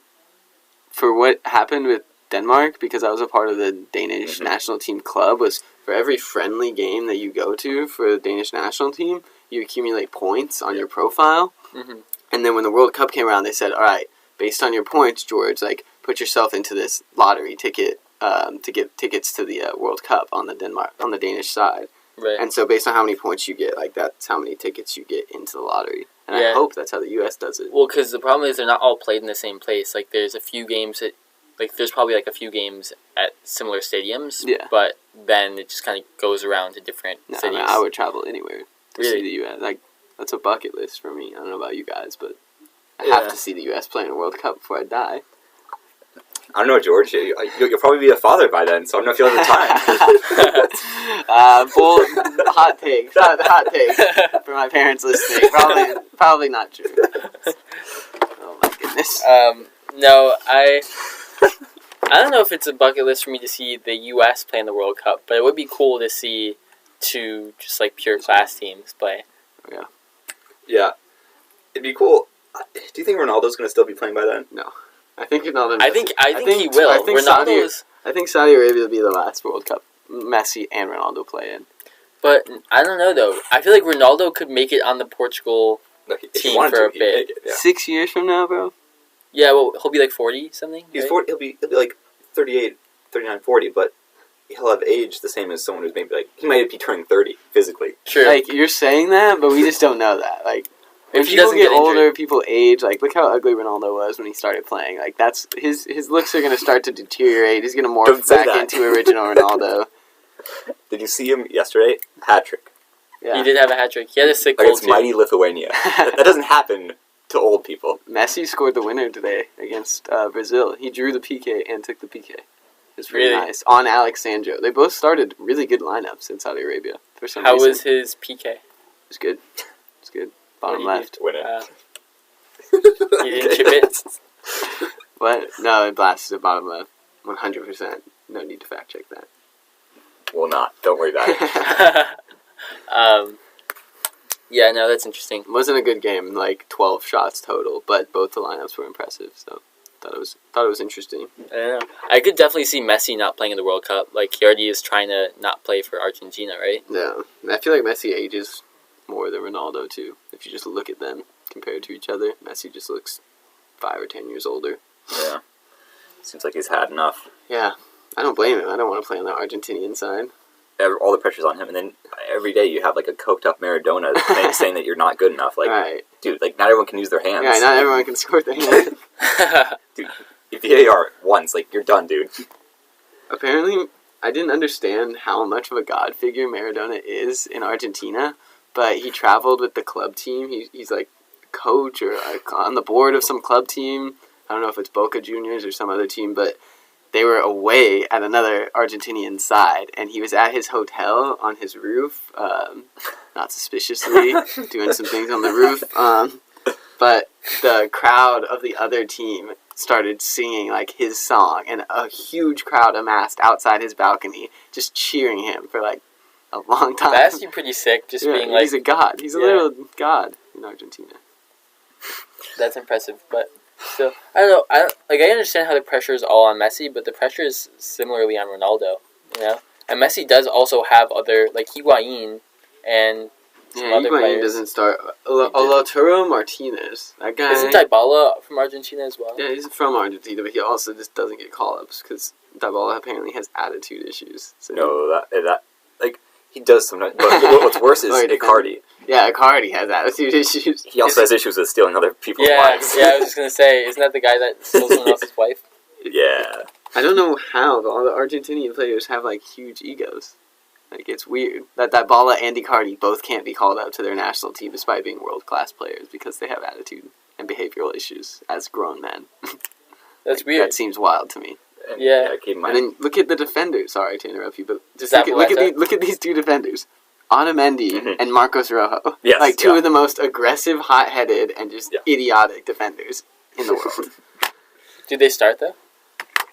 for what happened with Denmark, because I was a part of the Danish national team club, was for every friendly game that you go to for the Danish national team, you accumulate points on your profile. Mm-hmm. And then when the World Cup came around, they said, all right, based on your points, George, put yourself into this lottery ticket to get tickets to the World Cup on the Danish side. Right. And so based on how many points you get, that's how many tickets you get into the lottery. And I Yeah. hope that's how the U.S. does it. Well, because the problem is they're not all played in the same place. Like, there's a few games there's probably a few games at similar stadiums. Yeah. But then it just kind of goes around to different No, I cities. mean, I would travel anywhere to Really? see the U.S. That's a bucket list for me. I don't know about you guys, but I Yeah. have to see the U.S. play in a World Cup before I die. I don't know, George. You'll probably be a father by then, so I don't know if you'll have the time. Bold hot take. Hot take for my parents listening. Probably not true. Oh my goodness. No, I don't know if it's a bucket list for me to see the U.S. play in the World Cup, but it would be cool to see two just pure class teams play. Yeah. It'd be cool. Do you think Ronaldo's going to still be playing by then? No. I think Ronaldo. I think he will. I think Ronaldo's, I think Saudi Arabia will be the last World Cup Messi and Ronaldo play in. but I don't know though. I feel like Ronaldo could make it on the Portugal. No, if he Team wanted for a to, he'd bit. make it, yeah. 6 years from now, bro. Yeah, well, he'll be 40 something. He's right? 40, he'll be 38, 39, 40, but he'll have aged the same as someone who's maybe he might be turning 30 physically. Sure. You're saying that, but we just don't know that. When If he people doesn't get get older, injured. people age. Look how ugly Ronaldo was when he started playing. That's his looks are gonna start to deteriorate. He's gonna morph Don't say back that. into original Ronaldo. Did you see him yesterday? Hat trick He Yeah. did have a hat trick. He had a sick goal against too. mighty Lithuania. that doesn't happen to old people. Messi scored the winner today against Brazil. He drew the PK and took the PK. It's pretty Really? nice. On Alexandro. They both started really good lineups in Saudi Arabia for some How reason. was his PK? It was good. It's good. Bottom What did he left. Win it. He didn't chip it? What? No, it blasted bottom left. 100%. No need to fact check that. Well, not. Don't worry about it. Yeah, no, that's interesting. It wasn't a good game, 12 shots total, but both the lineups were impressive, so thought it was interesting. I don't know. I could definitely see Messi not playing in the World Cup. He already is trying to not play for Argentina, right? Yeah. I feel like Messi ages more than Ronaldo too. If you just look at them compared to each other, Messi just looks 5 or 10 years older. Yeah. Seems like he's had enough. Yeah. I don't blame him. I don't want to play on the Argentinian side. All the pressure's on him, and then every day you have a coked up Maradona saying that you're not good enough. Right. Dude, not everyone can use their hands. Yeah, not everyone can score their hand. Dude, if VAR once, you're done, dude. Apparently, I didn't understand how much of a god figure Maradona is in Argentina, but he traveled with the club team. He's coach or on the board of some club team. I don't know if it's Boca Juniors or some other team, but they were away at another Argentinian side, and he was at his hotel on his roof, not suspiciously, doing some things on the roof. But the crowd of the other team started singing his song, and a huge crowd amassed outside his balcony, just cheering him for a long time. That's pretty sick, just being he's a god. He's a Yeah. little god in Argentina. That's impressive, but still, I don't know. I understand how the pressure is all on Messi, but the pressure is similarly on Ronaldo. You know, and Messi does also have other like Higuain and some other Higuain players. doesn't start. Lautaro Martinez, that guy. Isn't Dybala from Argentina as well? Yeah, he's from Argentina, but he also just doesn't get call-ups because Dybala apparently has attitude issues. So No, that like he does sometimes. But what's worse is Icardi. Yeah, Icardi has attitude issues. He also has issues with stealing other people's Yeah, wives. yeah. I was just gonna say, isn't that the guy that stole someone else's wife? Yeah. I don't know how, but all the Argentinian players have like huge egos. Like it's weird that Dybala and Icardi both can't be called up to their national team despite being world-class players because they have attitude and behavioral issues as grown men. That's weird. That seems wild to me. And, Yeah. Keep in And mind. then look at the defenders. Sorry to interrupt you, but just Zabaleta. look at these two defenders, Otamendi and Marcos Rojo. Yes, like two of the most aggressive, hot-headed, and just Yeah. idiotic defenders in the world. Do they start though?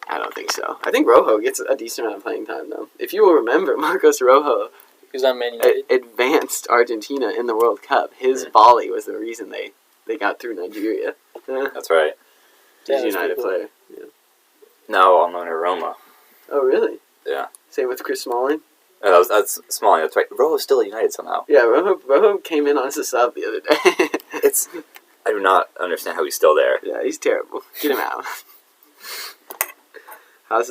I don't think so. I think Rojo gets a decent amount of playing time though. If you will remember, Marcos Rojo Who's on Man United? advanced Argentina in the World Cup. His volley was the reason they got through Nigeria. That's right. He's a that's United pretty cool. player. Yeah. Now I'm on Roma. Oh really? Yeah. Same with Chris Smalling. Oh, that's Smalling. That's right. Rojo's still at United somehow. Yeah, Rojo came in as a sub the other day. I do not understand how he's still there. Yeah, he's terrible. Get him out. How's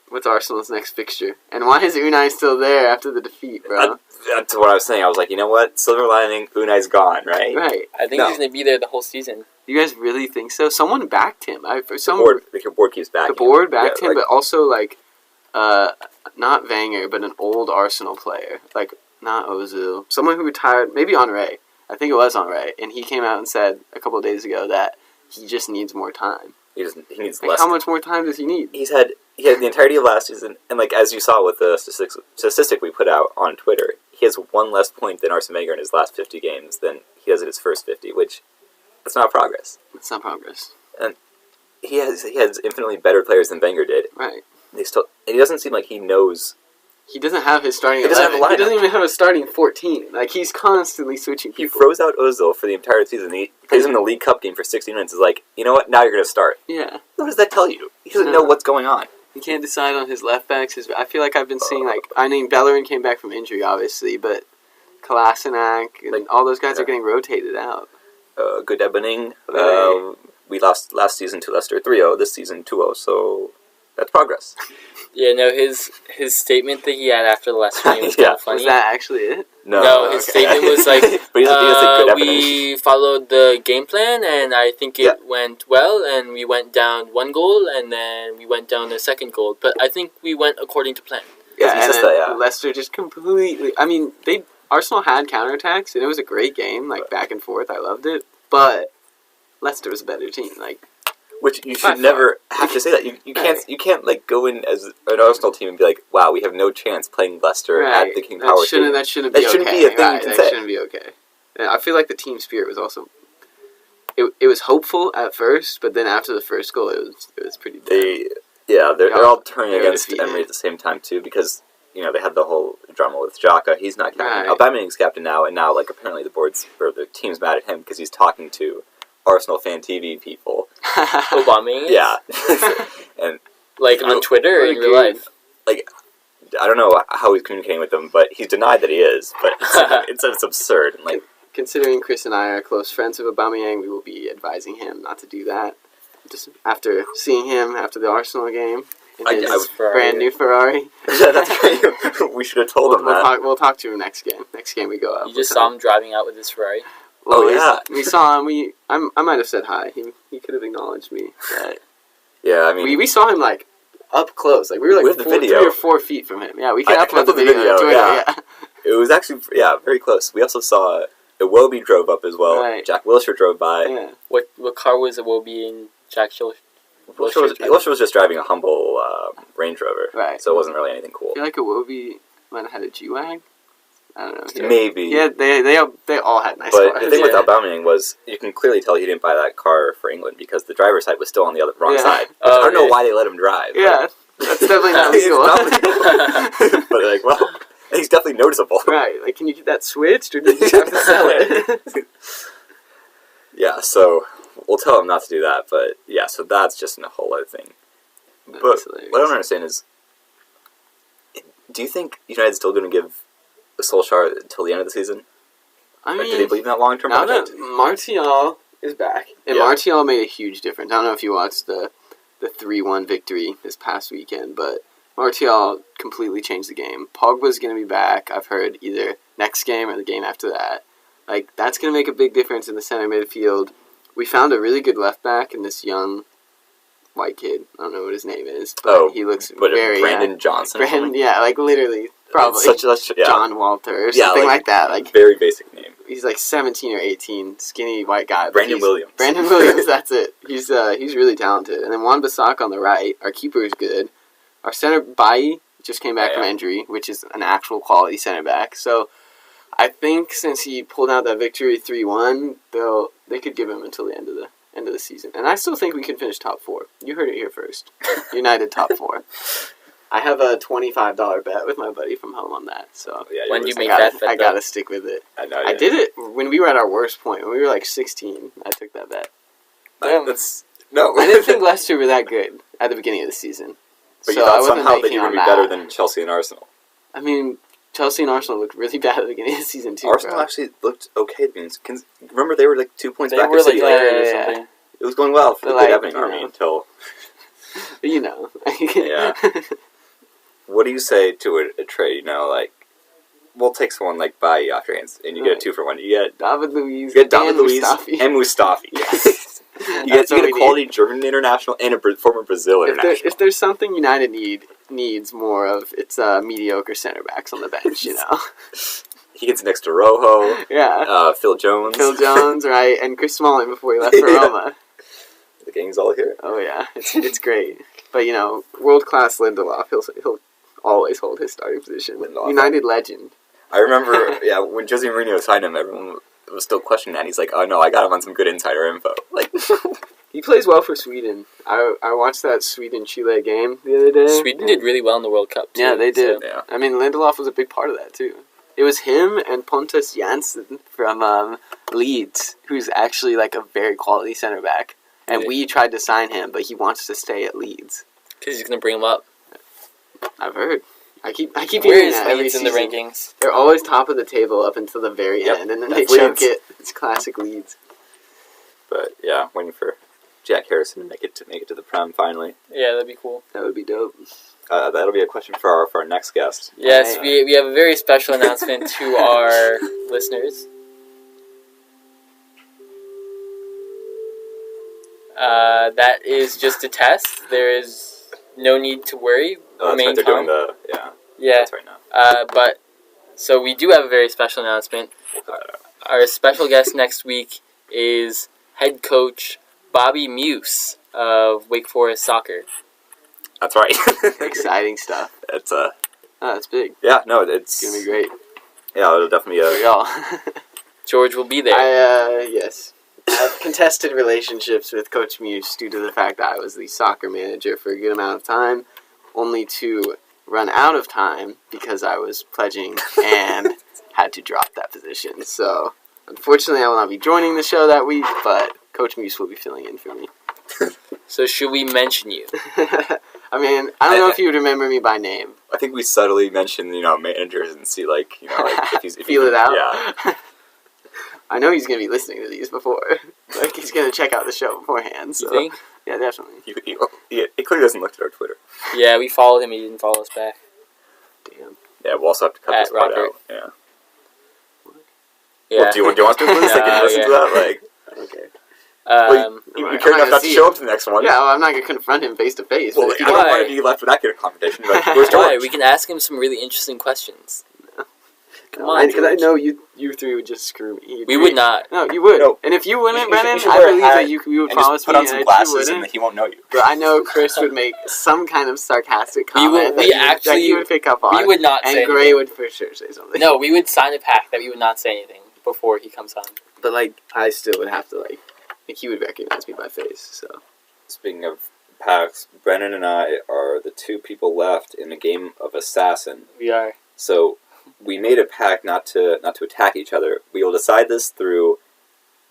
what's Arsenal's next fixture? And why is Unai still there after the defeat, bro? That's what I was saying. I was like, you know what? Silver lining, Unai's gone, right? Right. I think he's gonna be there the whole season. You guys really think so? Someone backed him. Your board keeps back. The board backed him, but also like, not Wenger, but an old Arsenal player, like not Ozil, someone who retired, maybe Henry. I think it was Henry, and he came out and said a couple of days ago that he just needs more time. He needs Like, less. how much more time does he need? He had the entirety of last season, and like as you saw with the statistic we put out on Twitter, he has one less point than Arsene Wenger in his last 50 games than he has in his first 50, which that's not progress. It's not progress. And he has infinitely better players than Wenger did. Right. He doesn't seem like he knows. He doesn't have his starting He doesn't 11. have a lineup. He doesn't even have a starting 14. Like, he's constantly switching He people. froze out Ozil for the entire season. He plays him in the League Cup game for 60 minutes. Is like, you know what? Now you're going to start. Yeah. What does that tell you? He doesn't know what's going on. He can't decide on his left backs. I feel like I've been seeing, like, I mean, Bellerin came back from injury, obviously, but Kolasinac and all those guys are getting rotated out. Good Ebening. Right. We lost last season to Leicester 3-0. This season 2-0. So that's progress. Yeah, no, his statement that he had after the last game was Yeah. kind of funny. Was that actually it? No, his statement was like, but he doesn't say good Ebening. we followed the game plan, and I think it went well, and we went down 1 goal, and then we went down the second goal. But I think we went according to plan. Yeah, he and says then that, yeah. Leicester just completely... I mean, Arsenal had counterattacks, and it was a great game, like, back and forth. I loved it. But Leicester was a better team. Like, which you should never have to say that. You can't like go in as an Arsenal team and be like, wow, we have no chance playing Leicester at the King Power Stadium. That shouldn't be That shouldn't okay. be a thing you can That say. shouldn't be okay. And I feel like the team spirit was also... It was hopeful at first, but then after the first goal, it was pretty bad. They're all turning they were against defeated. Emery at the same time too, because they had the whole drama with Xhaka. He's not captain. Right. Aubameyang's captain now, and now like apparently the team's mad at him because he's talking to Arsenal fan TV people. Aubameyang is? Yeah, and Like, on Twitter or in real life? like I don't know how he's communicating with them, but he's denied that he is. But it's absurd. And, like, Considering Chris and I are close friends of Aubameyang, we will be advising him not to do that. Just after seeing him after the Arsenal game in his brand new Ferrari. That's great. We should have told him that. We'll talk to him next game. Next game we go out. You just saw him driving out with his Ferrari? Well, yeah. We saw him. I might have said hi. He could have acknowledged me. But Yeah, I mean, we saw him like up close. Like we were like the video. 3 or 4 feet from him. Yeah, we can I upload the video. On Twitter, yeah. It was actually very close. We also saw Iwobi drove up as well. Right. Jack Wilshere drove by. Yeah. What car was Iwobi and Jack Wilshere was just driving a humble Range Rover, Right. so it wasn't really anything cool. I feel like Iwobi might have had a G-Wag. I don't know. Maybe. Yeah, they all had nice But cars. the thing with Aubameyang was you can clearly tell he didn't buy that car for England because the driver's side was still on the wrong side. I don't know why they let him drive. Yeah, that's definitely not legal. But like, well, he's definitely noticeable. Right, like, can you get that switched, or do you have to sell it? Yeah, so we'll tell him not to do that, but yeah, so that's just a whole other thing. But what I don't understand is, do you think United's still going to give Solskjaer until the end of the season? I mean, do they believe in that long-term now project? that Martial is back, and Martial made a huge difference. I don't know if you watched the 3-1 victory this past weekend, but Martial completely changed the game. Pogba's going to be back, I've heard, either next game or the game after that. Like, that's going to make a big difference in the center midfield. We found a really good left back in this young white kid. I don't know what his name is, but he looks very... Brandon Johnson? Yeah, like literally, probably. John Walter or something like that. Like very basic name. He's like 17 or 18, skinny white guy. Brandon Williams. Brandon Williams, that's it. He's really talented. And then Wan-Bissaka on the right. Our keeper is good. Our center, Bailly, just came back from injury, which is an actual quality center back. So I think since he pulled out that victory 3-1, they could give him until the end of the season. And I still think we can finish top 4. You heard it here first. United top 4. I have a $25 bet with my buddy from home on that. So when do you make that bet? I gotta stick with it. I did it when we were at our worst point. When we were like 16, I took that bet. I didn't think Leicester were that good at the beginning of the season. But you thought somehow that you were going to be better than Chelsea and Arsenal. I mean, Chelsea and Arsenal looked really bad at the beginning of the season too. Arsenal actually looked okay. Remember, they were like 2 points back. They were like or something. It was going well for the Good Evening Army until... Yeah. What do you say to a trade? We'll take someone like Bailly off your hands, and you get a 2-for-1. You get David Luiz. You get David Luiz and Mustafi. Yes. you get a quality German international and a former Brazil international. If there's something United needs more of, it's mediocre center backs on the bench. He gets next to Rojo. Yeah. Phil Jones. Right, and Chris Smalling before he left for Roma. The gang's all here. Oh yeah, it's great. But world class Lindelof, he'll always hold his starting position. United legend. I remember, when Jose Mourinho signed him, everyone was still questioning that. He's like, "Oh no, I got him on some good insider info." Like, he plays well for Sweden. I watched that Sweden-Chile game the other day. Sweden did really well in the World Cup too. Yeah, they did. So, I mean, Lindelof was a big part of that too. It was him and Pontus Jansson from Leeds, who's actually like a very quality center back. And we tried to sign him, but he wants to stay at Leeds. Because he's going to bring him up. I've heard. I keep Where hearing is that every Leeds in season. the rankings? They're always top of the table up until the very end, and then they choke it. It's classic Leeds. But yeah, waiting for Jack Harrison to make it to the Prem finally. Yeah, that'd be cool. That would be dope. That'll be a question for our next guest. Yes, we have a very special announcement to our listeners. That is just a test. There is no need to worry. Oh, that's right. They're doing that's right now. So we do have a very special announcement. Our special guest next week is head coach Bobby Muse of Wake Forest Soccer. That's right. Exciting stuff. That's big. Yeah, no, it's gonna be great. Yeah, it'll definitely be George will be there. Yes. I have contested relationships with Coach Muse due to the fact that I was the soccer manager for a good amount of time, only to run out of time because I was pledging and had to drop that position. So, unfortunately, I will not be joining the show that week, but Coach Muse will be filling in for me. So, should we mention you? I mean, I don't know if you would remember me by name. I think we subtly mention, managers and see, if feel it out. Yeah. I know he's going to be listening to these before. He's going to check out the show beforehand. So. You think? Yeah, definitely. He clearly doesn't look at our Twitter. Yeah, we followed him. He didn't follow us back. Damn. Yeah, we'll also have to cut this part out. Yeah. Yeah. Well, do you want to listen to that? Okay. You care enough not to show up to the next one. Yeah, well, I'm not going to confront him face to face. Well, if you don't want to be left with that kind of confrontation, where's George? Why? We can ask him some really interesting questions. Come on, because I know you three would just screw me. We would not. No, you would. No. And if you wouldn't, Brennan, I believe that you would promise me. Put on some glasses and he won't know you. But I know Chris would make some kind of sarcastic comment that you would pick up on. We would not say anything. And Gray would for sure say something. No, we would sign a pact that we would not say anything before he comes on. But, I still would have to, he would recognize me by face, so. Speaking of packs, Brennan and I are the two people left in a game of Assassin. We are. So we made a pact not to attack each other. We will decide this through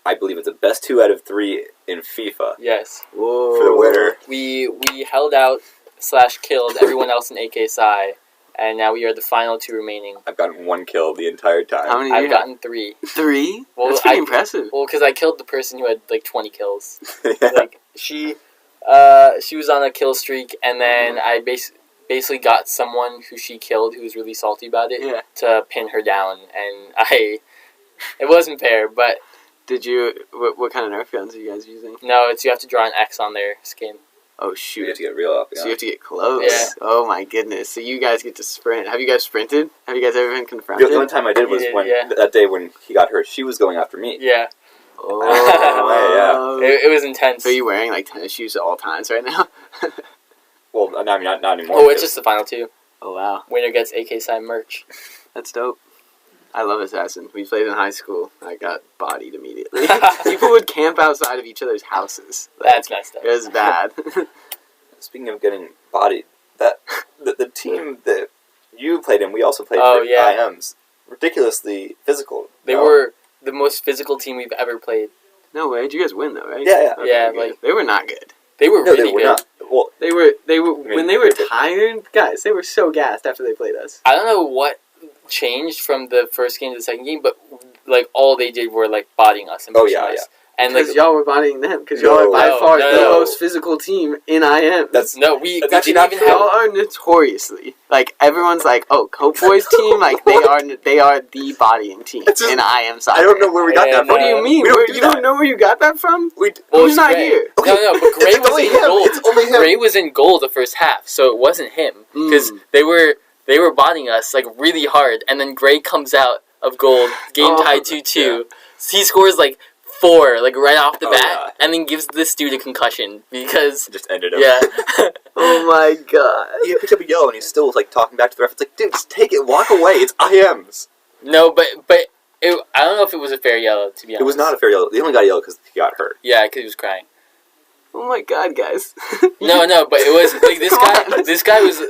I believe it's the best 2 out of 3 in FIFA Yes. Whoa. for the winner. We held out / killed everyone else in AK Psi, and now we are the final 2 remaining. I've gotten 1 kill the entire time. How many? I've gotten 3. 3. Well, That's pretty impressive. Well, because I killed the person who had like 20 kills. Yeah. Like she was on a kill streak, and then I basically got someone who she killed who was really salty about it to pin her down, and it wasn't fair, but. Did you? What kind of Nerf guns are you guys using? No, you have to draw an X on their skin. Oh You shoot! have to get real up. So you have to get close. Yeah. Oh my goodness! So you guys get to sprint. Have you guys sprinted? Have you guys ever been confronted? The only time I did was that day when he got hurt. She was going after me. Yeah. Oh. It was intense. So are you wearing like tennis shoes at all times right now? Well, I mean, not anymore. Oh, it's just the final 2. Oh wow, Winner gets AK Side merch. that's dope. I love Assassin. We played in high school. I got bodied immediately. People would camp outside of each other's houses. That's messed up. It was bad. Speaking of getting bodied, the team that you played in, we also played Oh, for yeah. IMs. Ridiculously physical. They were the most physical team we've ever played. No way. Did you guys win though? Right? Yeah, yeah. Okay, Yeah, good. like- they were not good. They were No, really they were good. not. Well, They were mean, when they were they're- tired, guys. They were so gassed after they played us. I don't know what changed from the first game to the second game, but like all they did were like bodying us and Oh, pushing yeah, us. yeah. And Because like y'all were bodying them. Because y'all are by No, far no, the no. most physical team in IM. That's we That's actually didn't not even true. have. Y'all are notoriously like everyone's like, oh, Cope Boys team, like they are the bodying team It's just- in IM soccer. I don't know where we got Yeah, that no. from. What do you mean? We don't Where- do you that. don't know where you got that from? We Well, Who's it's not Gray. here? No, but Gray It's was only in him. goal. It's only him. Gray was in goal the first half, so it wasn't him because they were bodying us like really hard, and then Gray comes out of goal, game tied 2-2. He scores like 4, like right off the Oh, bat, yeah. and then gives this dude a concussion because Just ended up. yeah. Oh my god. He picked up a yellow and he's still like talking back to the ref. It's like, dude, just take it, walk away. It's IMs. No, but I don't know if it was a fair yellow, to be honest. It was not a fair yellow. They only got a yellow because he got hurt. Yeah, because he was crying. Oh my god, guys. No, but it was like this Come guy. on.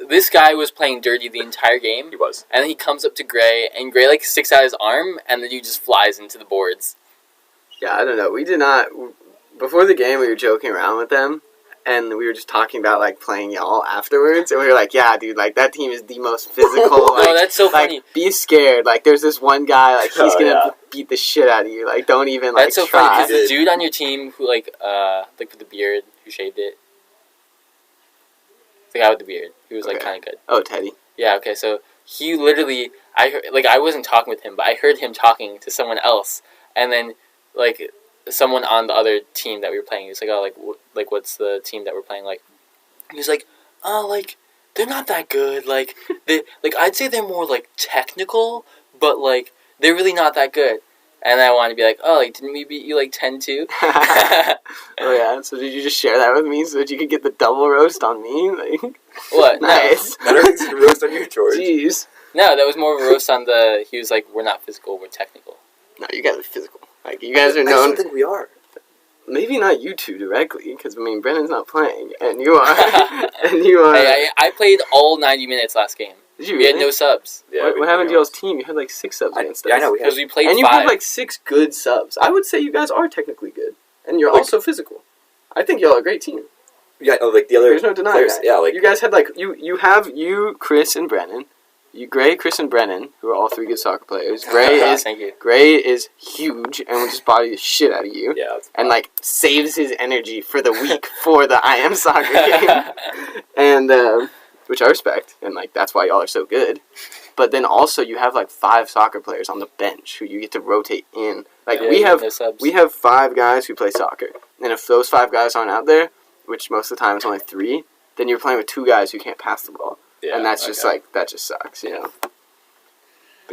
This guy was playing dirty the entire game, He was. and then he comes up to Gray, and Gray like sticks out his arm, and the dude just flies into the boards. Yeah, I don't know. We did not. Before the game, we were joking around with them, and we were just talking about like playing y'all afterwards, and we were like, "Yeah, dude, like that team is the most physical. Like, No, that's so like, funny. be scared. Like, there's this one guy, like he's Oh, gonna yeah. beat the shit out of you. Like, don't even like That's so try." funny because the Did. dude on your team who like with the beard who shaved it, the guy with the beard, he was like Okay. kind of good. Oh, Teddy. Yeah, okay, so he literally, I heard, like I wasn't talking with him, but I heard him talking to someone else, and then like someone on the other team that we were playing, he was like, oh, like what's the team that we're playing like? He was like, oh, like they're not that good, like they, like I'd say they're more like technical, but like they're really not that good. And I wanted to be like, oh, like didn't we beat you like 10-2? Oh yeah. So did you just share that with me so that you could get the double roast on me? Like, What? nice. Better to roast on you, George. Jeez. No, that was more of a roast on the. He was like, we're not physical, we're technical. No, you guys are physical. Like you guys are I known. don't think we are. Maybe not you two directly, because I mean Brennan's not playing, and you are, and you are. Hey, I played all 90 minutes last game. Did you We really? had no subs Yeah, what happened to y'all's team? You had like 6 subs against us. I know we had. Because we played And you 5. had like 6 good subs. I would say you guys are technically good, and you're Like- also physical. I think y'all are a great team. Yeah, oh, like the other There's no denying players. that. Yeah, like You guys had like you have Chris, and Brennan. You Gray, Chris, and Brennan, who are all 3 good soccer players. Thank you. Gray is huge and will just body the shit out of you. yeah. That's And like saves his energy for the week for the I am soccer game, and which I respect, and like that's why y'all are so good. But then also you have like 5 soccer players on the bench who you get to rotate in. Like Yeah, we have no subs. 5 guys who play soccer, and if those 5 guys aren't out there, which most of the time it's only 3, then you're playing with 2 guys who can't pass the ball, yeah, and that's just okay. like that just sucks, you know. But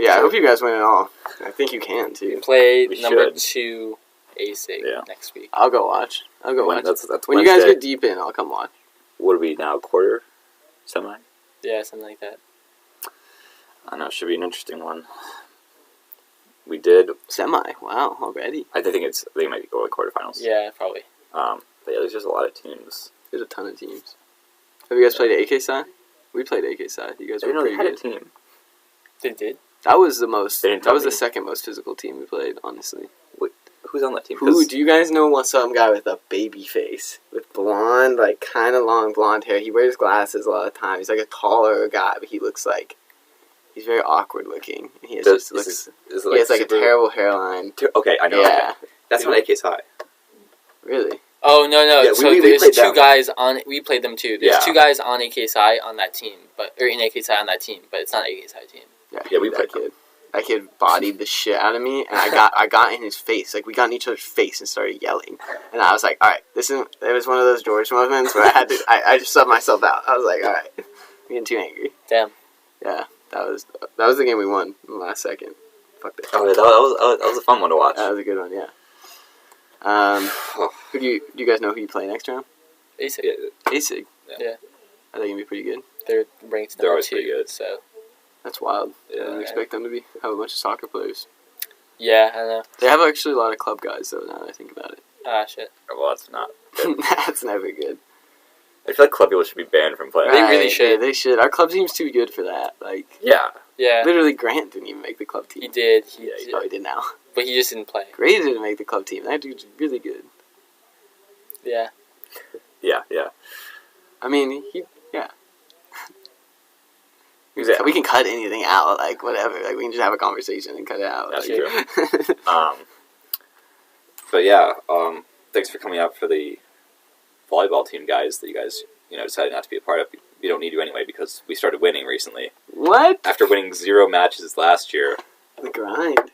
yeah, I hope you guys win it all. I think you can We too. play We number should. 2 ASIG Yeah. next week. I'll go watch. I'll go watch. That's When you guys Wednesday. get deep in, I'll come watch. What are we now? Quarter, semi? Yeah, something like that. I don't know. It should be an interesting one. We did. Semi. Wow, already. I think they might go to quarterfinals. Yeah, probably. But yeah, there's just a lot of teams. There's a ton of teams. Have you guys played AK side? We played AK side. You guys I were didn't know they pretty had a good. team. They did. That was the most. They didn't That was tell the me. second most physical team we played. Honestly, who's on that team? Who do you guys know? Some guy with a baby face, with blonde, like kind of long blonde hair. He wears glasses a lot of the time. He's like a taller guy, but he looks like he's very awkward looking. And he has he has like a terrible hairline. Okay, I know. Yeah, okay. That's not AK's high. Really? Oh no! Yeah, so there's two guys on. We played them too. There's 2 guys on AK's high on that team, or in AK's high on that team, but it's not AK's high team. Yeah, we played that kid. That kid bodied the shit out of me, and I got in his face. Like, we got in each other's face and started yelling. And I was like, all right, it was one of those George moments where I just subbed myself out. I was like, all right, I'm getting too angry. Damn. Yeah, that was the game we won in the last second. Fuck that. Oh, that was a fun one to watch. That was a good one, yeah. Who do you guys know who you play next round? ASIG. ASIG? Yeah. I think it'd be pretty good. They're ranked They're number always 2, pretty good. so... That's wild. Yeah. I didn't expect them to have a bunch of soccer players. Yeah, I know. They have actually a lot of club guys, though, now that I think about it. Ah, shit. Well, that's not good. That's never good. I feel like club people should be banned from playing. They really should. Yeah, they should. Our club team's too good for that. Like, yeah. Literally, Grant didn't even make the club team. He did. He probably did now. But he just didn't play. Gray didn't make the club team. That dude's really good. Yeah. Yeah. I mean, we can cut anything out, like, whatever. Like, we can just have a conversation and cut it out. That's like, true. But yeah, thanks for coming out for the volleyball team, guys, that you guys, decided not to be a part of. We don't need you anyway because we started winning recently. What? After winning 0 matches last year. The grind.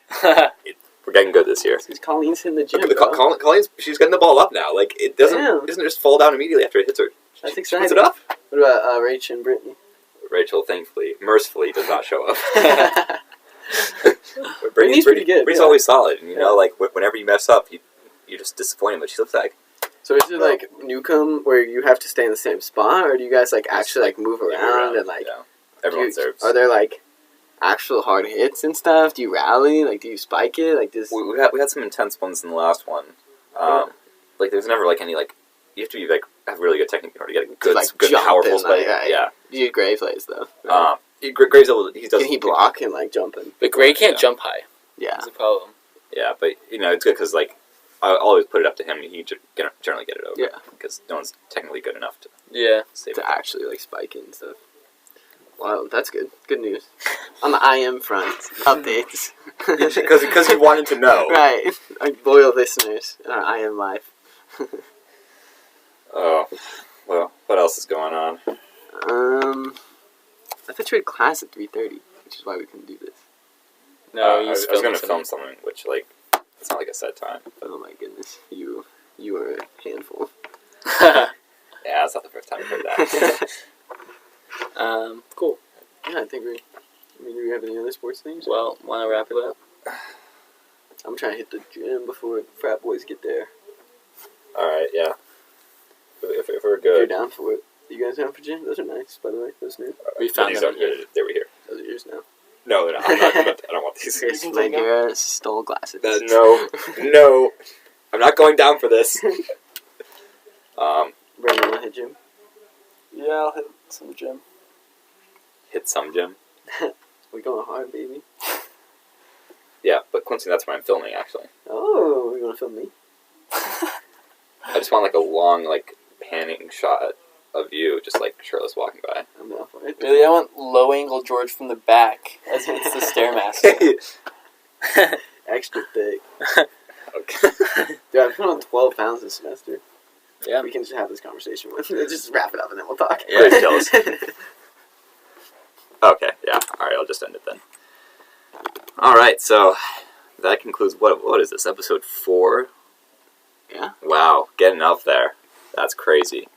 We're getting good this year. Because Colleen's in the gym, Colleen's, she's getting the ball up now. Like, it doesn't just fall down immediately after it hits her. That's she exciting. puts it up. What about Rach and Brittany? Rachel, thankfully, mercifully, does not show up. Brittany's pretty good. Brittany's always solid. And, like, whenever you mess up, you just disappoint. But she looks like... So is it like Newcomb where you have to stay in the same spot, or do you guys like actually like move around and like? Yeah. Everyone serves. Are there like actual hard hits and stuff? Do you rally? Like, do you spike it? Like this? We had some intense ones in the last one. Like there's never like any like you have to be like have really good technique in order to get a good powerful spike. Yeah. Gray plays though. Right? Gray's able. He does. Can he block and like jump in? But Gray can't jump high. Yeah, that's a problem. Yeah, but it's good because like. I always put it up to him, and he generally get it over. Yeah. Because no one's technically good enough to save to actually, like, spike it and stuff. Wow, that's good. Good news. On the IM front, updates. Because you wanted to know. Right. Our loyal listeners in our IM life. Oh. Well, what else is going on? I thought you had class at 3:30, which is why we couldn't do this. No, I was going to film something, which, like... It's not like a set time. Oh my goodness, you are a handful. Yeah, that's not the first time I've heard that. Cool. Yeah, I think do we have any other sports things? Well, want to wrap it up? I'm trying to hit the gym before frat boys get there. Alright, yeah. If we're If good. you're down for it. You guys down for gym? Those are nice, by the way. Those new. We found them here. They were here. Those are yours now. No, they're not. I don't want these. Chris Laguerre stole glasses. No. I'm not going down for this. Brandon, want to hit gym? Yeah, I'll hit some gym. Hit some gym? We going hard, baby. Yeah, but Quincy, that's why I'm filming, actually. Oh, you want to film me? I just want, like, a long, like, panning shot of you, just, like, shirtless walking by. I'm down for it. Really, I want low-angle George from the back as it's the Stairmaster. Extra thick. Okay. Dude, I put on 12 pounds this semester. Yeah. We can just have this conversation with just wrap it up and then we'll talk. Yeah, I'm jealous. Okay, yeah. Alright, I'll just end it then. Alright, so that concludes, what is this, episode 4? Yeah. Wow, getting up there. That's crazy.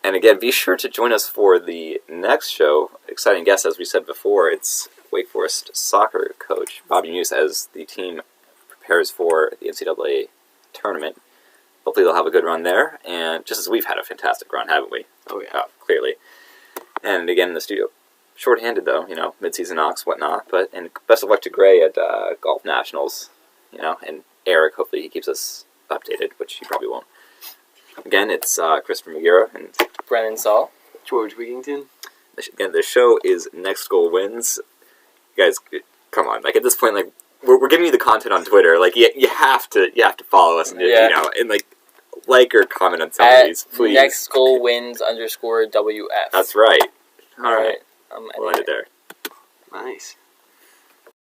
And again, be sure to join us for the next show. Exciting guest, as we said before. It's Wake Forest soccer coach Bobby Muse as the team prepares for the NCAA tournament. Hopefully they'll have a good run there. And just as we've had a fantastic run, haven't we? Oh, yeah. Clearly. And again, in the studio. Short-handed, though, mid-season knocks, whatnot. And best of luck to Gray at Golf Nationals, and Eric, hopefully he keeps us updated, which he probably won't. Again, it's Christopher Magura and Brennan Saul. George Wigington. Again, the show is Next Goal Wins. You guys, come on. Like, at this point, like, we're giving you the content on Twitter. Like you have to follow us and and like or comment on some of these, please. Next goal wins _WF. That's right. All right. We'll end it there. Nice.